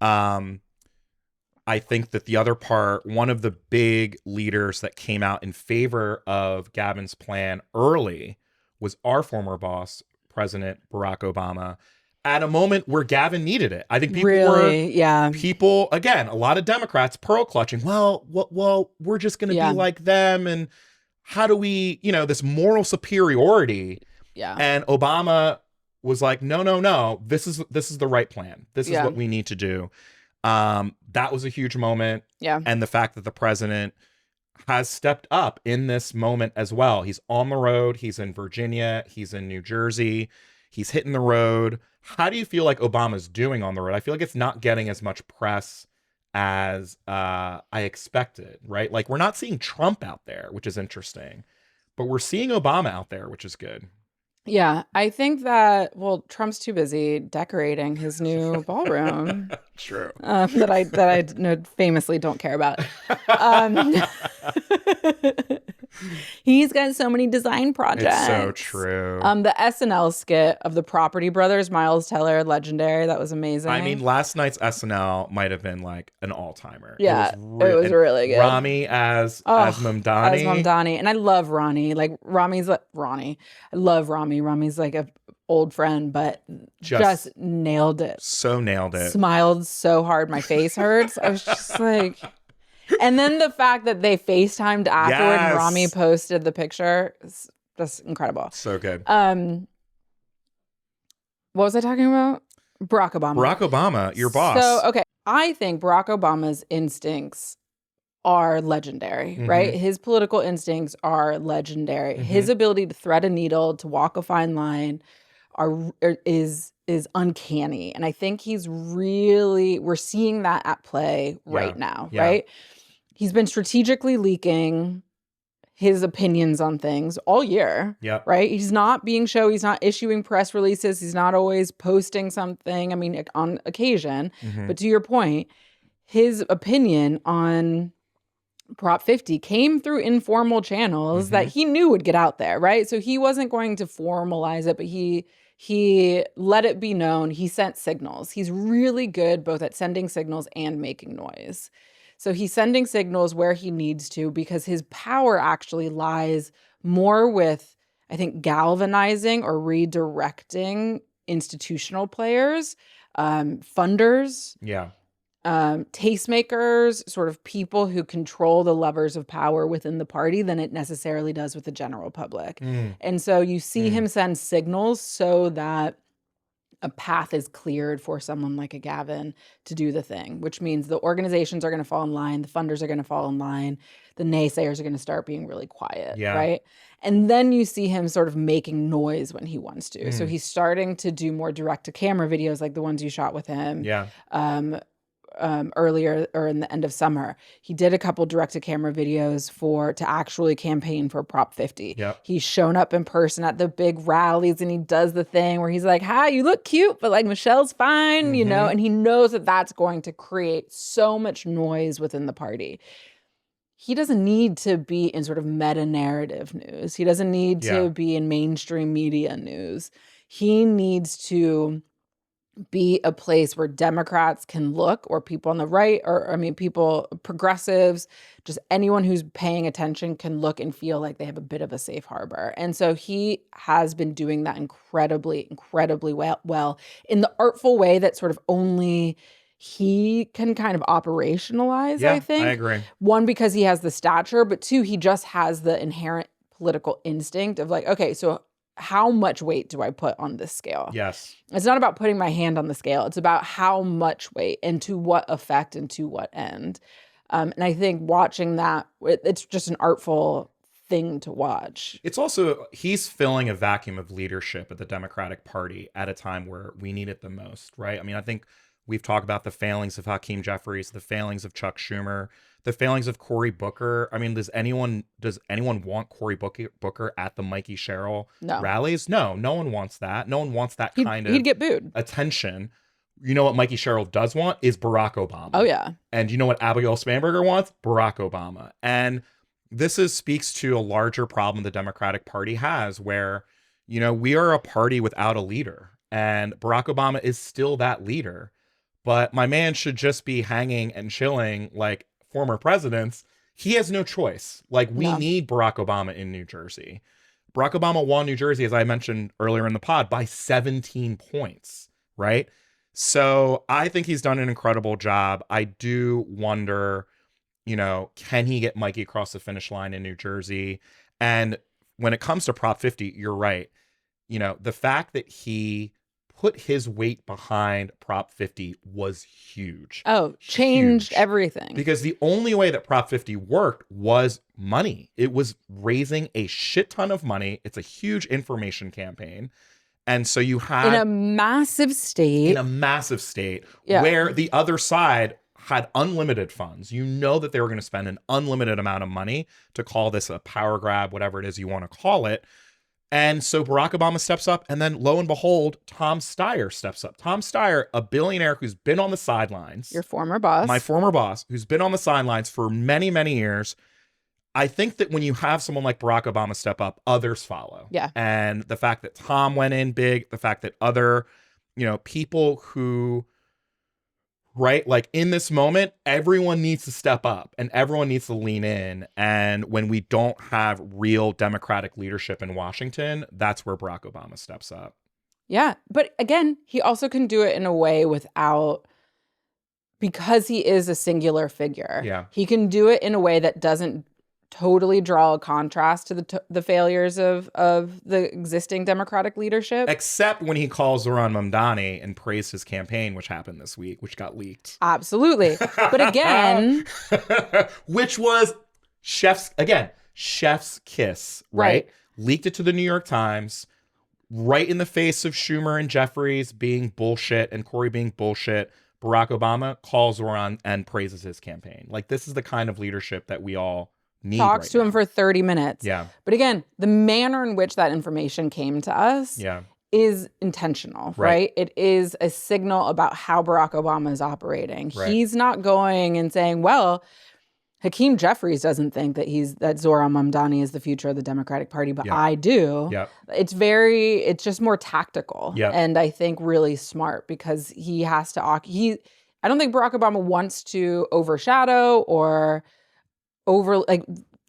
[SPEAKER 2] I think that the other part, one of the big leaders that came out in favor of Gavin's plan early was our former boss, President Barack Obama, at a moment where Gavin needed it. I think people again, a lot of Democrats pearl clutching. Well, we're just going to be like them. And how do we, this moral superiority?
[SPEAKER 1] Yeah.
[SPEAKER 2] And Obama was like, no, this is the right plan. This is what we need to do. That was a huge moment.
[SPEAKER 1] Yeah.
[SPEAKER 2] And the fact that the president has stepped up in this moment as well. He's on the road. He's in Virginia. He's in New Jersey. He's hitting the road. How do you feel like Obama's doing on the road? I feel like it's not getting as much press as I expected, right? Like, we're not seeing Trump out there, which is interesting, but we're seeing Obama out there, which is good.
[SPEAKER 1] Yeah, I think that, Trump's too busy decorating his new ballroom.
[SPEAKER 2] True.
[SPEAKER 1] That I famously don't care about. He's got so many design projects.
[SPEAKER 2] It's so true.
[SPEAKER 1] The SNL skit of the Property Brothers, Miles Teller, legendary. That was amazing.
[SPEAKER 2] I mean, last night's SNL might have been like an all-timer.
[SPEAKER 1] Yeah, it was really good.
[SPEAKER 2] Rami as Mamdani.
[SPEAKER 1] As Mamdani. And I love Ronnie. Like, Ronnie. I love Rami. Rami's like a old friend, but just nailed it.
[SPEAKER 2] So nailed it.
[SPEAKER 1] Smiled so hard. My face hurts. I was just like... And then the fact that they FaceTimed afterward and Rami posted the picture is just incredible.
[SPEAKER 2] So good.
[SPEAKER 1] What was I talking about? Barack Obama.
[SPEAKER 2] Barack Obama, your boss.
[SPEAKER 1] So, okay. I think Barack Obama's instincts are legendary, right? His political instincts are legendary. His ability to thread a needle, to walk a fine line is uncanny. And I think we're seeing that at play right now, right? He's been strategically leaking his opinions on things all year, right? He's not being showy. He's not issuing press releases. He's not always posting something. I mean, on occasion. But to your point, his opinion on Prop 50 came through informal channels that he knew would get out there, right? So he wasn't going to formalize it, but he He let it be known. He sent signals. He's really good both at sending signals and making noise. So he's sending signals where he needs to because his power actually lies more with, I think, galvanizing or redirecting institutional players, funders, tastemakers, sort of people who control the levers of power within the party than it necessarily does with the general public. And so you see him send signals so that a path is cleared for someone like a Gavin to do the thing, which means the organizations are going to fall in line, the funders are going to fall in line, the naysayers are going to start being really quiet, right? And then you see him sort of making noise when he wants to. So he's starting to do more direct-to-camera videos like the ones you shot with him. Earlier or in the end of summer. He did a couple direct-to-camera videos to actually campaign for Prop 50. He's shown up in person at the big rallies and he does the thing where he's like, hi, you look cute, but like Michelle's fine, you know, and he knows that that's going to create so much noise within the party. He doesn't need to be in sort of meta-narrative news. He doesn't need to be in mainstream media news. He needs to be a place where Democrats can look, or people on the right, or people, progressives, just anyone who's paying attention can look and feel like they have a bit of a safe harbor. And so he has been doing that incredibly, incredibly well in the artful way that sort of only he can kind of operationalize, I think.
[SPEAKER 2] I agree.
[SPEAKER 1] One, because he has the stature, but two, he just has the inherent political instinct of like, okay, so how much weight do I put on this scale? It's not about putting my hand on the scale. It's about how much weight and to what effect and to what end. And I think watching that, it's just an artful thing to watch.
[SPEAKER 2] It's also, he's filling a vacuum of leadership at the Democratic Party at a time where we need it the most, right? I mean, I think we've talked about the failings of Hakeem Jeffries, the failings of Chuck Schumer, the failings of Cory Booker. I mean, does anyone want Cory Booker at the Mikie Sherrill rallies? No one wants that. No one wants that kind of
[SPEAKER 1] he'd get booed.
[SPEAKER 2] Attention. You know what Mikie Sherrill does want is Barack Obama.
[SPEAKER 1] Oh, yeah.
[SPEAKER 2] And you know what Abigail Spanberger wants? Barack Obama. And this speaks to a larger problem the Democratic Party has where, you know, we are a party without a leader. And Barack Obama is still that leader. But my man should just be hanging and chilling like former presidents. He has no choice. Like, we need Barack Obama in New Jersey. Barack Obama won New Jersey, as I mentioned earlier in the pod, by 17 points, right? So I think he's done an incredible job. I do wonder, you know, can he get Mikie across the finish line in New Jersey? And when it comes to Prop 50, you're right. You know, the fact that he put his weight behind Prop 50 was huge.
[SPEAKER 1] Oh, changed everything.
[SPEAKER 2] Because the only way that Prop 50 worked was money. It was raising a shit ton of money. It's a huge information campaign. And so you had...
[SPEAKER 1] In a massive state.
[SPEAKER 2] Where the other side had unlimited funds. You know that they were going to spend an unlimited amount of money to call this a power grab, whatever it is you want to call it. And so Barack Obama steps up, and then lo and behold, Tom Steyer steps up. Tom Steyer, a billionaire who's been on the sidelines.
[SPEAKER 1] Your former boss.
[SPEAKER 2] My former boss, who's been on the sidelines for many, many years. I think that when you have someone like Barack Obama step up, others follow.
[SPEAKER 1] Yeah.
[SPEAKER 2] And the fact that Tom went in big, the fact that other, you know, people who... Right? Like, in this moment, everyone needs to step up and everyone needs to lean in. And when we don't have real Democratic leadership in Washington, that's where Barack Obama steps up.
[SPEAKER 1] Yeah. But again, he also can do it in a way because he is a singular figure.
[SPEAKER 2] Yeah.
[SPEAKER 1] He can do it in a way that doesn't totally draw a contrast to the failures of the existing Democratic leadership.
[SPEAKER 2] Except when he calls Zohran Mamdani and praised his campaign, which happened this week, which got leaked.
[SPEAKER 1] Absolutely. But again...
[SPEAKER 2] which was chef's kiss, right? Leaked it to the New York Times, right in the face of Schumer and Jeffries being bullshit and Cory being bullshit. Barack Obama calls Zohran and praises his campaign. Like, this is the kind of leadership that we all...
[SPEAKER 1] talks to him for 30 minutes.
[SPEAKER 2] Yeah.
[SPEAKER 1] But again, the manner in which that information came to us is intentional, right? It is a signal about how Barack Obama is operating. Right. He's not going and saying, well, Hakeem Jeffries doesn't think that Zoran Mamdani is the future of the Democratic Party, but I do.
[SPEAKER 2] Yep.
[SPEAKER 1] It's just more tactical,
[SPEAKER 2] yep.
[SPEAKER 1] and I think really smart, because he has to I don't think Barack Obama wants to overshadow or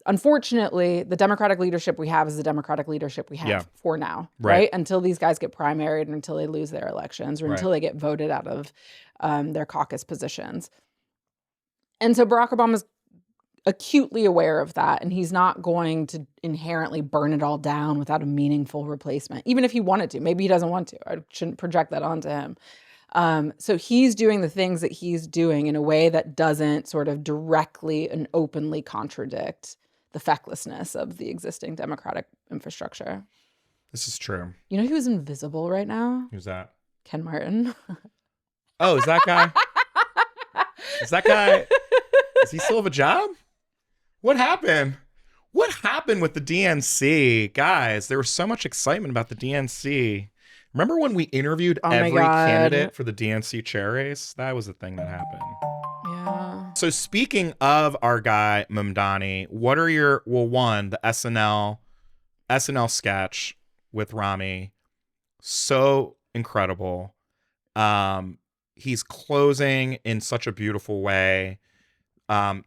[SPEAKER 1] unfortunately, the Democratic leadership we have is the Democratic leadership we have for now, right? Until these guys get primaried, and until they lose their elections, or until they get voted out of their caucus positions. And so Barack Obama's acutely aware of that, and he's not going to inherently burn it all down without a meaningful replacement, even if he wanted to. Maybe he doesn't want to. I shouldn't project that onto him. So he's doing the things that he's doing in a way that doesn't sort of directly and openly contradict the fecklessness of the existing Democratic infrastructure.
[SPEAKER 2] This is true.
[SPEAKER 1] You know who's invisible right now?
[SPEAKER 2] Who's that?
[SPEAKER 1] Ken Martin.
[SPEAKER 2] Oh, is that guy? Does he still have a job? What happened? What happened with the DNC? Guys, there was so much excitement about the DNC. Remember when we interviewed every candidate for the DNC chair race? That was the thing that happened.
[SPEAKER 1] Yeah.
[SPEAKER 2] So speaking of our guy, Mamdani, what are your, the SNL sketch with Rami. So incredible. He's closing in such a beautiful way.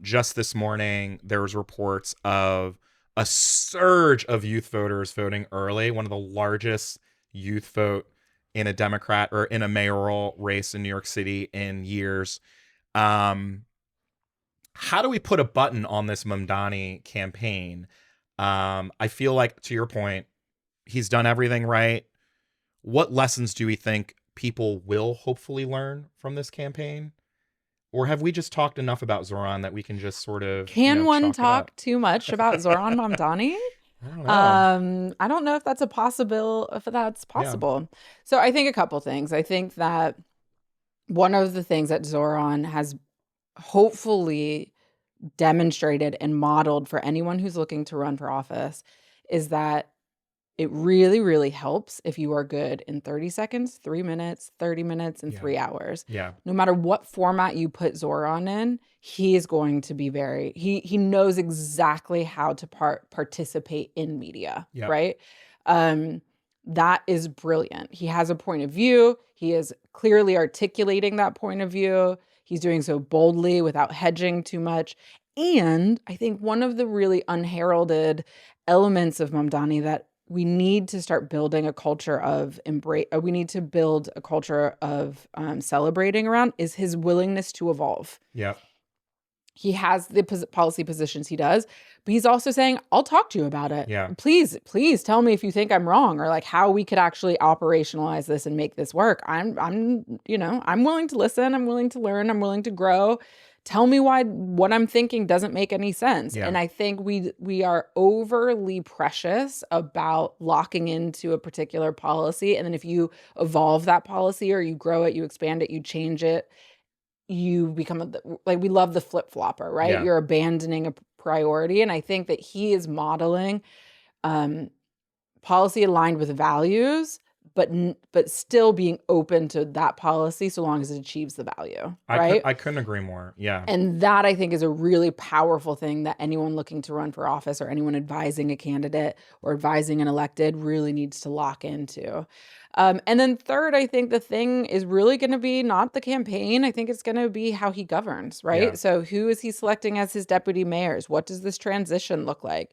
[SPEAKER 2] Just this morning, there was reports of a surge of youth voters voting early, one of the largest youth vote in a Democrat or in a mayoral race in New York City in years. How do we put a button on this Mamdani campaign? I feel like, to your point, he's done everything right. What lessons do we think people will hopefully learn from this campaign? Or have we just talked enough about Zoran that we can just sort of
[SPEAKER 1] one talk too much about Zoran Mamdani? I don't know if that's possible. Yeah. So I think a couple things. I think that one of the things that Zoran has hopefully demonstrated and modeled for anyone who's looking to run for office is that it really, really helps if you are good in 30 seconds, 3 minutes, 30 minutes, and 3 hours.
[SPEAKER 2] Yeah.
[SPEAKER 1] No matter what format you put Zoran in, he is going to be he knows exactly how to participate in media, right? That is brilliant. He has a point of view. He is clearly articulating that point of view. He's doing so boldly without hedging too much. And I think one of the really unheralded elements of Mamdani that we need to start building a culture of we need to build a culture of celebrating around is his willingness to evolve.
[SPEAKER 2] Yeah.
[SPEAKER 1] He has the policy positions he does, but he's also saying, I'll talk to you about it.
[SPEAKER 2] Yeah.
[SPEAKER 1] Please tell me if you think I'm wrong, or like how we could actually operationalize this and make this work. I'm willing to listen. I'm willing to learn. I'm willing to grow. Tell me why what I'm thinking doesn't make any sense. Yeah. And I think we are overly precious about locking into a particular policy. And then if you evolve that policy or you grow it, you expand it, you change it, you become we love the flip-flopper, right? Yeah. You're abandoning a priority. And I think that he is modeling policy aligned with values, but still being open to that policy so long as it achieves the value, right?
[SPEAKER 2] I couldn't agree more. Yeah.
[SPEAKER 1] And that, I think, is a really powerful thing that anyone looking to run for office or anyone advising a candidate or advising an elected really needs to lock into. And then third, I think the thing is really going to be not the campaign. I think it's going to be how he governs, right? Yeah. So who is he selecting as his deputy mayors? What does this transition look like?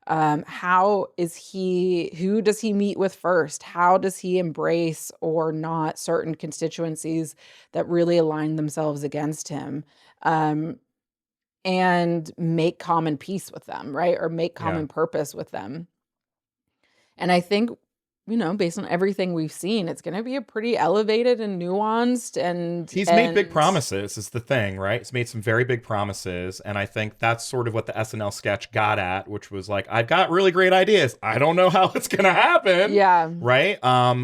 [SPEAKER 1] Who does he meet with first? How does he embrace or not certain constituencies that really align themselves against him, and make common peace with them, right? Or make common purpose with them. And I think, based on everything we've seen, it's going to be a pretty elevated and nuanced and...
[SPEAKER 2] He's made big promises is the thing, right? He's made some very big promises. And I think that's sort of what the SNL sketch got at, which was like, I've got really great ideas. I don't know how it's going to happen.
[SPEAKER 1] Yeah.
[SPEAKER 2] Right?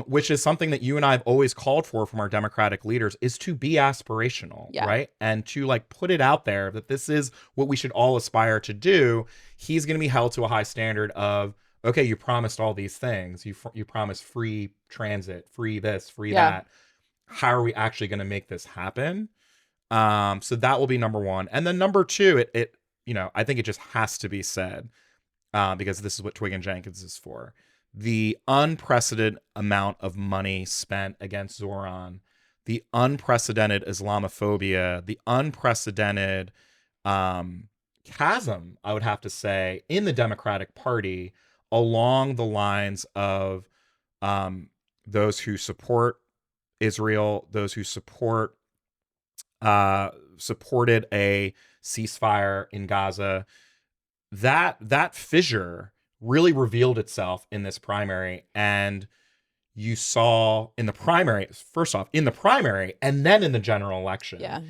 [SPEAKER 2] Which is something that you and I have always called for from our Democratic leaders, is to be aspirational, right? And to put it out there that this is what we should all aspire to do. He's going to be held to a high standard of, okay, you promised all these things. You promised free transit, free this, free that. How are we actually going to make this happen? So that will be number one. And then number two, I think it just has to be said, because this is what Twig and Jenkins is for. The unprecedented amount of money spent against Zoran, the unprecedented Islamophobia, the unprecedented chasm, I would have to say, in the Democratic Party along the lines of those who support Israel, those who supported a ceasefire in Gaza. That fissure really revealed itself in this primary, and you saw in the primary, first off, in the primary, and then in the general election.
[SPEAKER 1] Yeah.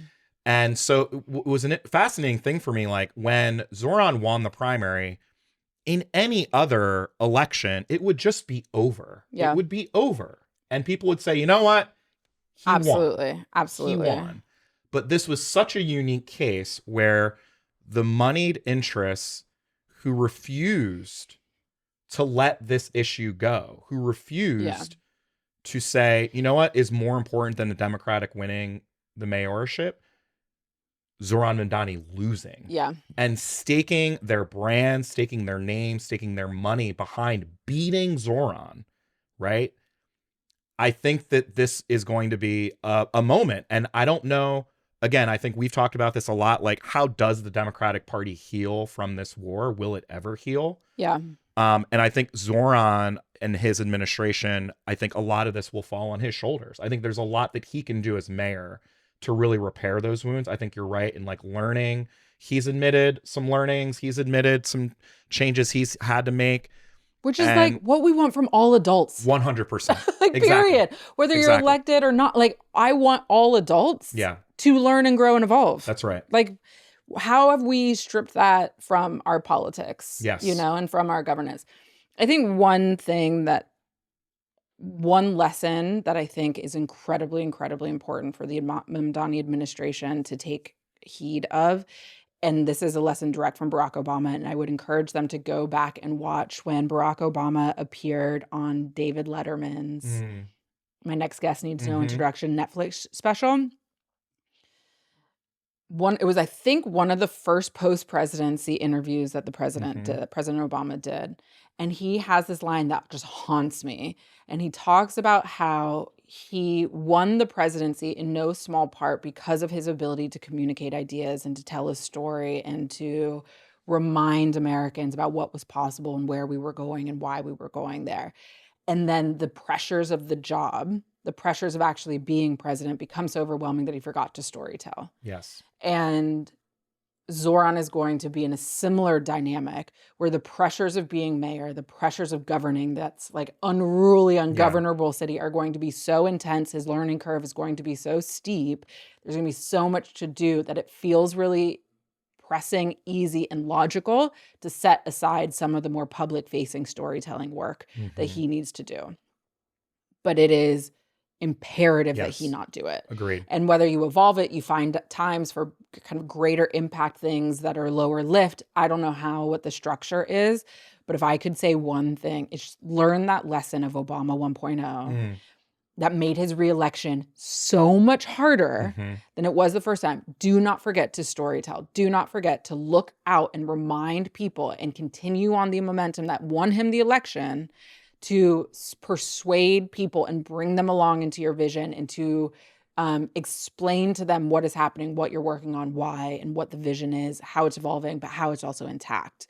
[SPEAKER 2] And so it was a fascinating thing for me, like when Zoran won the primary, in any other election, it would just be over.
[SPEAKER 1] Yeah.
[SPEAKER 2] It would be over. And people would say, you know what? He
[SPEAKER 1] Absolutely. Absolutely.
[SPEAKER 2] He won. But this was such a unique case where the moneyed interests who refused to let this issue go, who refused to say, you know what is more important than the Democratic winning the mayorship? Zoran Mamdani losing.
[SPEAKER 1] Yeah.
[SPEAKER 2] And staking their brand, staking their name, staking their money behind beating Zoran, right? I think that this is going to be a moment. And I don't know, again, I think we've talked about this a lot. Like, how does the Democratic Party heal from this war? Will it ever heal?
[SPEAKER 1] Yeah.
[SPEAKER 2] And I think Zoran and his administration, I think a lot of this will fall on his shoulders. I think there's a lot that he can do as mayor to really repair those wounds. I think you're right in like learning. He's admitted some learnings. He's admitted some changes he's had to make.
[SPEAKER 1] Which is like what we want from all adults.
[SPEAKER 2] 100%.
[SPEAKER 1] Like, exactly. Period. Whether you're elected or not, like, I want all adults to learn and grow and evolve.
[SPEAKER 2] That's right.
[SPEAKER 1] Like, how have we stripped that from our politics?
[SPEAKER 2] Yes.
[SPEAKER 1] And from our governance? I think one lesson that I think is incredibly, incredibly important for the Mamdani administration to take heed of, and this is a lesson direct from Barack Obama, and I would encourage them to go back and watch when Barack Obama appeared on David Letterman's My Next Guest Needs No Introduction Netflix special. It was, I think, one of the first post-presidency interviews that the president did, President Obama did. And he has this line that just haunts me. And he talks about how he won the presidency in no small part because of his ability to communicate ideas and to tell a story and to remind Americans about what was possible and where we were going and why we were going there. And then the pressures of the job, the pressures of actually being president, become so overwhelming that he forgot to storytell.
[SPEAKER 2] Yes.
[SPEAKER 1] And Zoran is going to be in a similar dynamic where the pressures of being mayor, the pressures of governing that's like unruly, ungovernable city are going to be so intense. His learning curve is going to be so steep. There's going to be so much to do that it feels really pressing, easy, and logical to set aside some of the more public-facing storytelling work that he needs to do. But it is imperative that he not do it.
[SPEAKER 2] Agreed.
[SPEAKER 1] And whether you evolve it, you find times for kind of greater impact things that are lower lift. I don't know what the structure is, but if I could say one thing, it's just learn that lesson of Obama 1.0 that made his reelection so much harder than it was the first time. Do not forget to storytell. Do not forget to look out and remind people and continue on the momentum that won him the election, to persuade people and bring them along into your vision and to explain to them what is happening, what you're working on, why, and what the vision is, how it's evolving, but how it's also intact.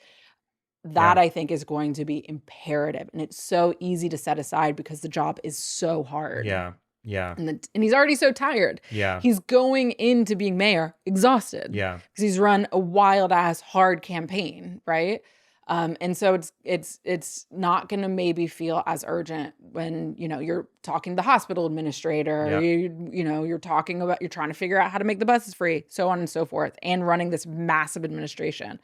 [SPEAKER 1] That I think is going to be imperative. And it's so easy to set aside because the job is so hard.
[SPEAKER 2] Yeah. Yeah.
[SPEAKER 1] And he's already so tired.
[SPEAKER 2] Yeah.
[SPEAKER 1] He's going into being mayor exhausted.
[SPEAKER 2] Yeah.
[SPEAKER 1] Because he's run a wild ass hard campaign, right? And so it's not going to maybe feel as urgent when, you're talking to the hospital administrator, you're talking about, you're trying to figure out how to make the buses free, so on and so forth, and running this massive administration.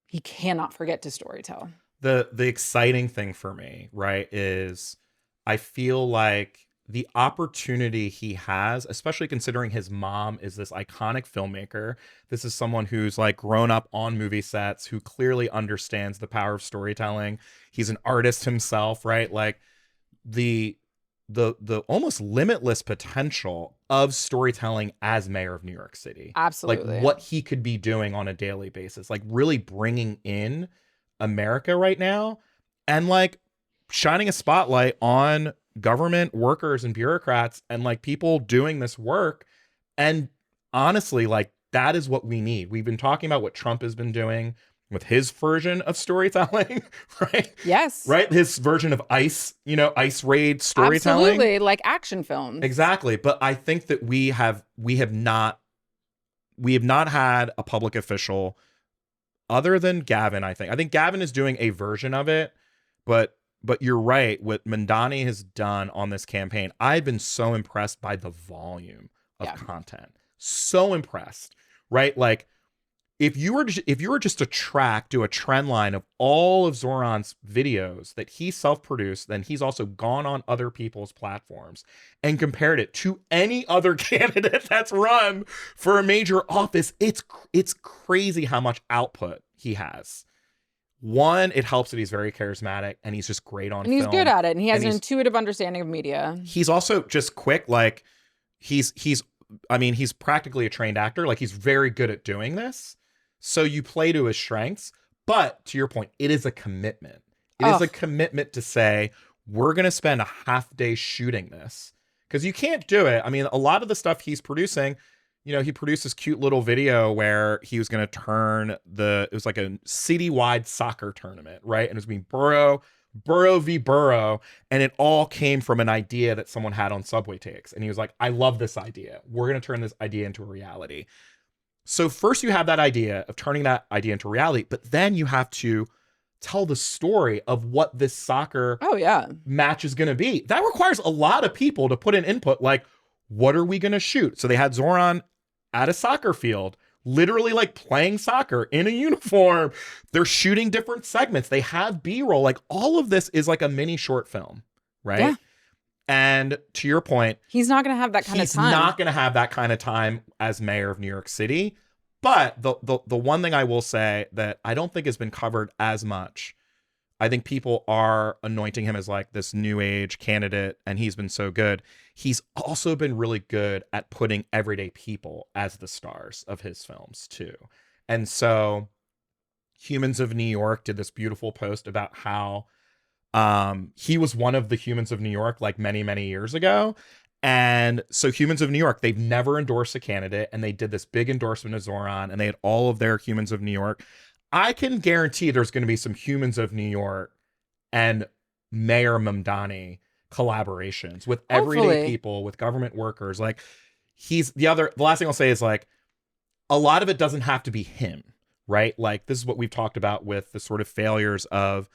[SPEAKER 1] He cannot forget to storytell.
[SPEAKER 2] The exciting thing for me, right, is I feel like the opportunity he has, especially considering his mom is this iconic filmmaker. This is someone who's like grown up on movie sets, who clearly understands the power of storytelling. He's an artist himself, right? Like the the almost limitless potential of storytelling as mayor of New York City.
[SPEAKER 1] Absolutely.
[SPEAKER 2] Like what he could be doing on a daily basis, like really bringing in America right now and like shining a spotlight on government workers and bureaucrats and like people doing this work. And honestly, like that is what we need. We've been talking about what Trump has been doing with his version of storytelling, right?
[SPEAKER 1] Yes.
[SPEAKER 2] Right? His version of ICE, ICE raid storytelling.
[SPEAKER 1] Absolutely, like action films.
[SPEAKER 2] Exactly. But I think that we have not had a public official other than Gavin, I think. I think Gavin is doing a version of it, but you're right. What Mamdani has done on this campaign, I've been so impressed by the volume of content. So impressed, right? Like if you were just to do a trend line of all of Zoran's videos that he self-produced, then he's also gone on other people's platforms and compared it to any other candidate that's run for a major office. It's crazy how much output he has. One, it helps that he's very charismatic and he's just great on film.
[SPEAKER 1] And he's good at it. And he has an intuitive understanding of media.
[SPEAKER 2] He's also just quick. Like he's practically a trained actor. Like he's very good at doing this. So you play to his strengths, but to your point, it is a commitment. It is a commitment to say, we're going to spend a half day shooting this because you can't do it. I mean, a lot of the stuff he's producing, he produced this cute little video where he was going to turn it was like a citywide soccer tournament, right? And it was being Borough v. Borough. And it all came from an idea that someone had on Subway Takes. And he was like, I love this idea. We're going to turn this idea into a reality. So first you have that idea of turning that idea into reality, but then you have to tell the story of what this soccer match is going to be. That requires a lot of people to put in input, like, what are we going to shoot? So they had Zoran at a soccer field, literally like playing soccer in a uniform. They're shooting different segments. They have B-roll. Like all of this is like a mini short film, right? Yeah. And to your point,
[SPEAKER 1] he's not going to have that kind of time.
[SPEAKER 2] He's not going to have that kind of time as mayor of New York City. But the one thing I will say that I don't think has been covered as much, I think people are anointing him as like this new age candidate, and he's been so good. He's also been really good at putting everyday people as the stars of his films too. And so Humans of New York did this beautiful post about how he was one of the Humans of New York like many, many years ago. And so Humans of New York, they've never endorsed a candidate, and they did this big endorsement of Zoran, and they had all of their Humans of New York. I can guarantee there's going to be some Humans of New York and Mayor Mamdani collaborations with everyday people, with government workers. Like the last thing I'll say is like, a lot of it doesn't have to be him, right? Like this is what we've talked about with the sort of failures of,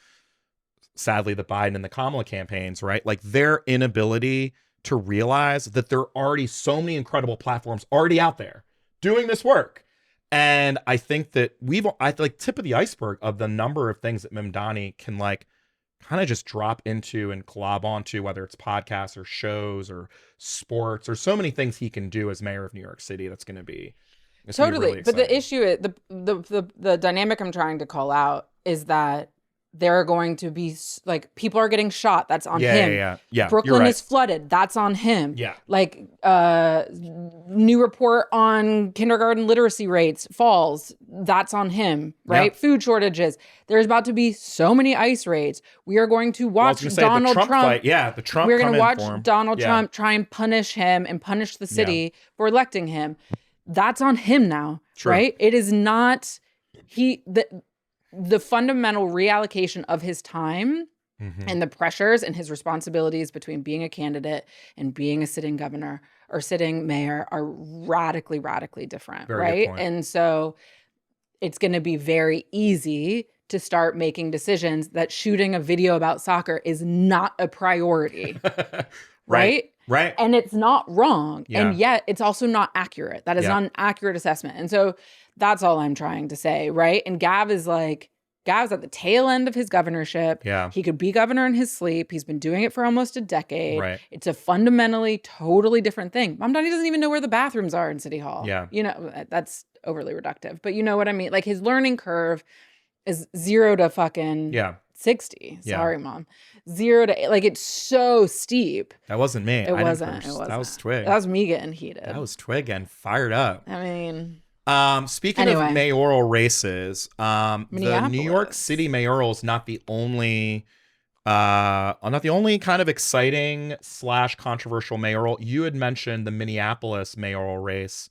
[SPEAKER 2] sadly, the Biden and the Kamala campaigns, right? Like their inability to realize that there are already so many incredible platforms already out there doing this work. And I think that I like tip of the iceberg of the number of things that Mamdani can like kind of just drop into and collab onto, whether it's podcasts or shows or sports or so many things he can do as mayor of New York City. That's going to be
[SPEAKER 1] totally.
[SPEAKER 2] Really
[SPEAKER 1] but the issue is the dynamic I'm trying to call out is that there are going to be like people are getting shot. That's on him.
[SPEAKER 2] Yeah.
[SPEAKER 1] Brooklyn is flooded. That's on him.
[SPEAKER 2] Yeah.
[SPEAKER 1] Like new report on kindergarten literacy rates falls. That's on him. Right. Yeah. Food shortages. There's about to be so many ICE raids. We are going to watch Donald Trump.
[SPEAKER 2] Fight. Yeah, the Trump.
[SPEAKER 1] We're going to watch Donald Trump try and punish him and punish the city for electing him. That's on him now. True. Right. It is not the fundamental reallocation of his time and the pressures and his responsibilities between being a candidate and being a sitting governor or sitting mayor are radically, radically different, right? And so it's going to be very easy to start making decisions that shooting a video about soccer is not a priority, right?
[SPEAKER 2] Right.
[SPEAKER 1] And it's not wrong. Yeah. And yet it's also not accurate. That is not an accurate assessment. And so that's all I'm trying to say, right? And Gav's at the tail end of his governorship. Yeah. He could be governor in his sleep. He's been doing it for almost a decade. Right. It's a fundamentally, totally different thing. Mamdani doesn't even know where the bathrooms are in City Hall. Yeah. That's overly reductive. But you know what I mean? Like his learning curve is 0 to fucking 60.
[SPEAKER 2] Yeah.
[SPEAKER 1] Sorry, Mom. 0 to 8. Like, it's so steep.
[SPEAKER 2] That wasn't me.
[SPEAKER 1] It wasn't.
[SPEAKER 2] That was Twig.
[SPEAKER 1] That was me getting heated.
[SPEAKER 2] That was Twig getting fired up.
[SPEAKER 1] I mean,
[SPEAKER 2] speaking of mayoral races, the New York City mayoral is not the only kind of exciting / controversial mayoral. You had mentioned the Minneapolis mayoral race.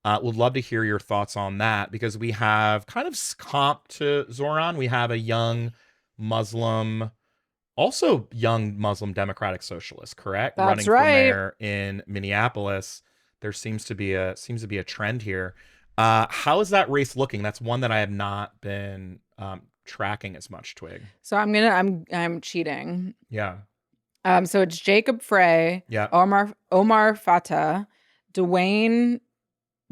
[SPEAKER 2] Would love to hear your thoughts on that, because we have kind of comp to Zoran. We have a young Muslim Democratic Socialist, correct?
[SPEAKER 1] That's
[SPEAKER 2] running for
[SPEAKER 1] right.
[SPEAKER 2] mayor in Minneapolis. There seems to be a trend here. How is that race looking? That's one that I have not been tracking as much, Twig.
[SPEAKER 1] So I'm cheating.
[SPEAKER 2] Yeah.
[SPEAKER 1] So it's Jacob Frey, Omar Fatah, Dwayne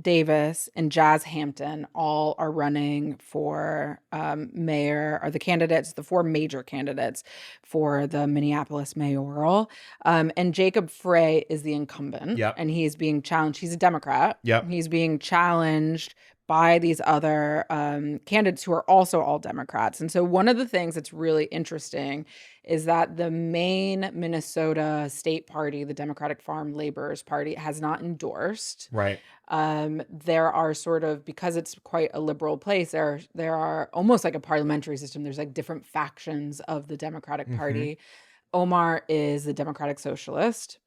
[SPEAKER 1] Davis, and Jazz Hampton all are running for mayor, are the 4 major candidates for the Minneapolis mayoral. And Jacob Frey is the incumbent, and he's being challenged. He's a Democrat. He's being challenged by these other candidates who are also all Democrats. And so one of the things that's really interesting is that the main Minnesota state party, the Democratic Farm Laborers Party, has not endorsed.
[SPEAKER 2] Right.
[SPEAKER 1] There are sort of, because it's quite a liberal place, there are almost like a parliamentary system. There's like different factions of the Democratic Party. Omar is the Democratic Socialist.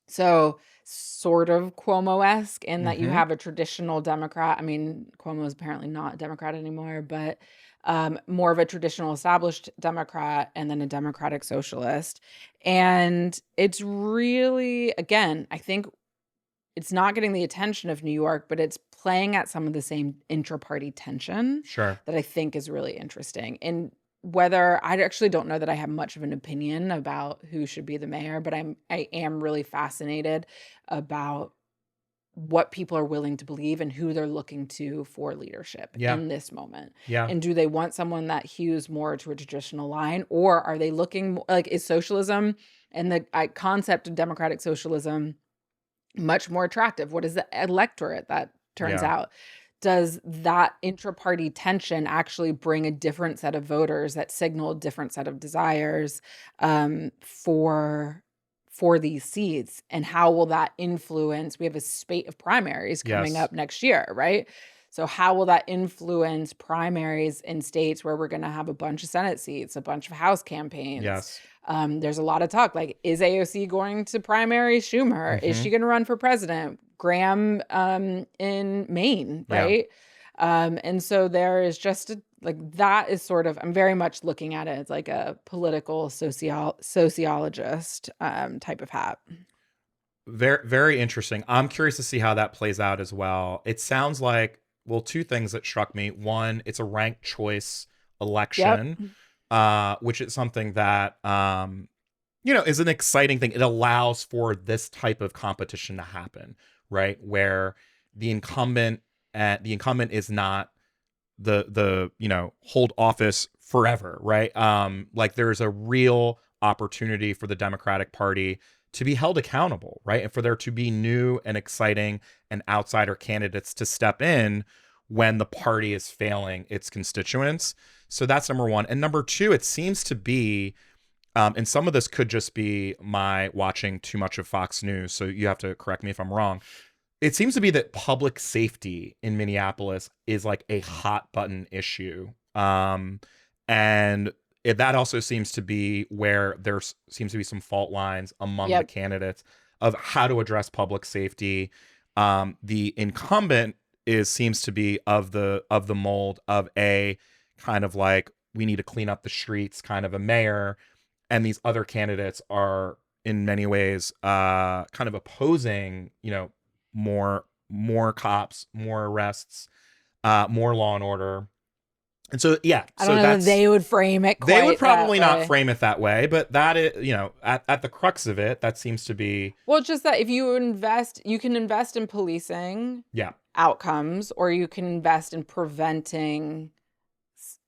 [SPEAKER 1] So sort of Cuomo-esque in that you have a traditional Democrat. I mean, Cuomo is apparently not a Democrat anymore, but more of a traditional established Democrat, and then a Democratic Socialist. And it's really, again, I think it's not getting the attention of New York, but it's playing at some of the same intra-party tension that I think is really interesting. And whether, I actually don't know that I have much of an opinion about who should be the mayor, but I am really fascinated about what people are willing to believe and who they're looking to for leadership in this moment. And do they want someone that hews more to a traditional line, or are they looking, like, is socialism and the concept of democratic socialism much more attractive? What is the electorate that turns out? Does that intra-party tension actually bring a different set of voters that signal a different set of desires for these seats? And how will that influence? We have a spate of primaries coming up next year, right? So how will that influence primaries in states where we're going to have a bunch of Senate seats, a bunch of House campaigns? There's a lot of talk, like, is AOC going to primary Schumer? Is she going to run for president? Graham in Maine, right? And so there is just that is sort of, I'm very much looking at it as like a political sociologist type of hat.
[SPEAKER 2] Very, very interesting. I'm curious to see how that plays out as well. It sounds like, well, 2 things that struck me. One, it's a ranked choice election, which is something that, is an exciting thing. It allows for this type of competition to happen, right? Where the incumbent is not the hold office forever, right? Like, there's a real opportunity for the Democratic Party to be held accountable, right? And for there to be new and exciting and outsider candidates to step in when the party is failing its constituents. So that's number one. And number 2, it seems to be, and some of this could just be my watching too much of Fox News, so you have to correct me if I'm wrong. It seems to be that public safety in Minneapolis is like a hot button issue. And that also seems to be where there seems to be some fault lines among the candidates of how to address public safety. The incumbent seems to be of the mold of a kind of like, we need to clean up the streets kind of a mayor. And these other candidates are in many ways kind of opposing, more cops, more arrests, more law and order. And so, I
[SPEAKER 1] don't know if they would frame it quite.
[SPEAKER 2] They would probably not frame it that way, but that is, at the crux of it, that seems to be.
[SPEAKER 1] Well, it's just that if you invest, you can invest in policing outcomes, or you can invest in preventing,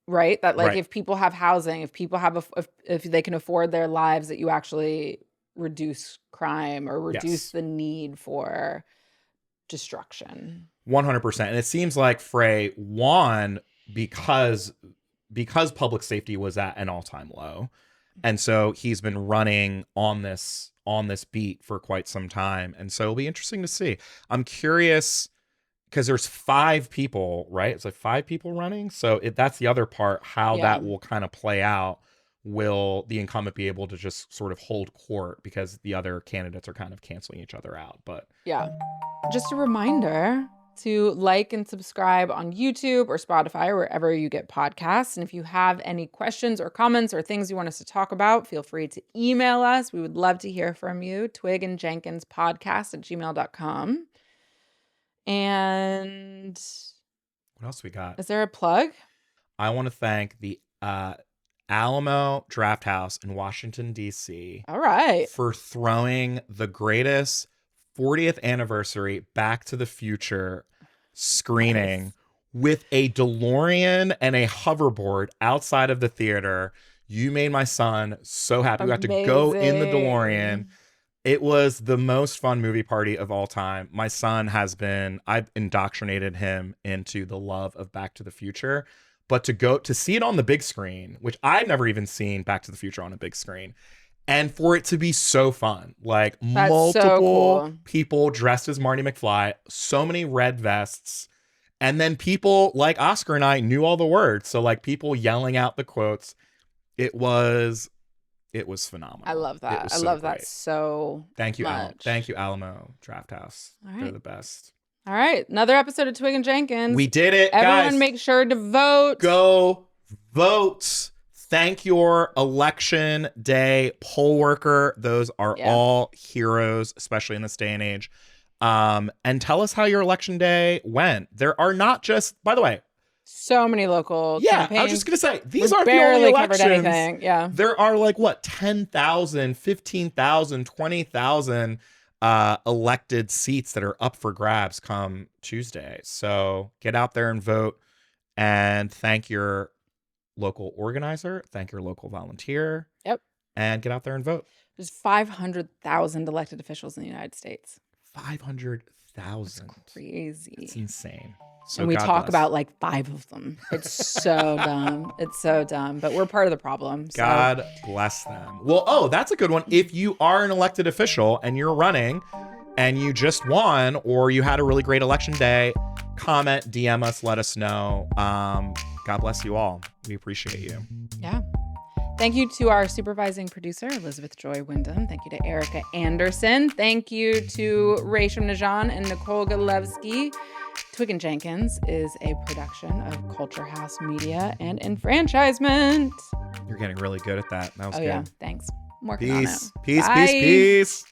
[SPEAKER 1] right? That if people have housing, if people have, if they can afford their lives, that you actually reduce crime or reduce the need for destruction.
[SPEAKER 2] 100%. And it seems like Frey won because because public safety was at an all-time low. And so he's been running on this beat for quite some time. And so it'll be interesting to see. I'm curious because there's 5 people, right? It's like 5 people running. So that's the other part, how that will kind of play out. Will the incumbent be able to just sort of hold court because the other candidates are kind of canceling each other out? But
[SPEAKER 1] yeah, just a reminder to like and subscribe on YouTube or Spotify or wherever you get podcasts. And if you have any questions or comments or things you want us to talk about, feel free to email us. We would love to hear from you. twigandjenkinspodcast@gmail.com. And
[SPEAKER 2] what else we got?
[SPEAKER 1] Is there a plug?
[SPEAKER 2] I want to thank the Alamo Draft House in Washington, D.C.
[SPEAKER 1] All right.
[SPEAKER 2] For throwing the greatest 40th anniversary Back to the Future screening with a DeLorean and a hoverboard outside of the theater. You made my son so happy. We got to go in the DeLorean. It was the most fun movie party of all time. My son I've indoctrinated him into the love of Back to the Future. But to go to see it on the big screen, which I've never even seen Back to the Future on a big screen, and for it to be so fun, like
[SPEAKER 1] That's
[SPEAKER 2] multiple people dressed as Marty McFly, so many red vests, and then people like Oscar and I knew all the words. So like people yelling out the quotes. It was phenomenal.
[SPEAKER 1] I love that. I love that so
[SPEAKER 2] Thank you,
[SPEAKER 1] much.
[SPEAKER 2] Thank you, Alamo Draft House.
[SPEAKER 1] Right.
[SPEAKER 2] They're the best.
[SPEAKER 1] All right. Another episode of Twig and Jenkins.
[SPEAKER 2] We did it,
[SPEAKER 1] Everyone
[SPEAKER 2] guys.
[SPEAKER 1] make sure to vote.
[SPEAKER 2] Go vote. Thank your election day poll worker. Those are all heroes, especially in this day and age. And tell us how your election day went. There are not just, by the way,
[SPEAKER 1] so many local campaigns.
[SPEAKER 2] I was just going to say, these aren't
[SPEAKER 1] barely
[SPEAKER 2] the only elections.
[SPEAKER 1] Covered anything. Yeah.
[SPEAKER 2] There are like, 10,000, 15,000, 20,000 elected seats that are up for grabs come Tuesday. So get out there and vote, and thank your local organizer, thank your local volunteer.
[SPEAKER 1] Yep.
[SPEAKER 2] And get out there and vote.
[SPEAKER 1] There's 500,000 elected officials in the United States.
[SPEAKER 2] 500,000.
[SPEAKER 1] That's crazy.
[SPEAKER 2] It's insane. So
[SPEAKER 1] and we
[SPEAKER 2] God
[SPEAKER 1] talk
[SPEAKER 2] bless.
[SPEAKER 1] about like 5 of them. It's so dumb. It's so dumb. But we're part of the problem. So.
[SPEAKER 2] God bless them. Well, that's a good one. If you are an elected official and you're running and you just won, or you had a really great election day, comment, DM us, let us know. God bless you all. We appreciate you.
[SPEAKER 1] Yeah. Thank you to our supervising producer, Elizabeth Joy Wyndham. Thank you to Erica Anderson. Thank you to Resham Najan and Nicole Galevsky. Twig and Jenkins is a production of Culture House Media and Enfranchisement.
[SPEAKER 2] You're getting really good at that. That was good.
[SPEAKER 1] Yeah. Thanks. I'm working on it.
[SPEAKER 2] Peace,
[SPEAKER 1] Bye.
[SPEAKER 2] peace.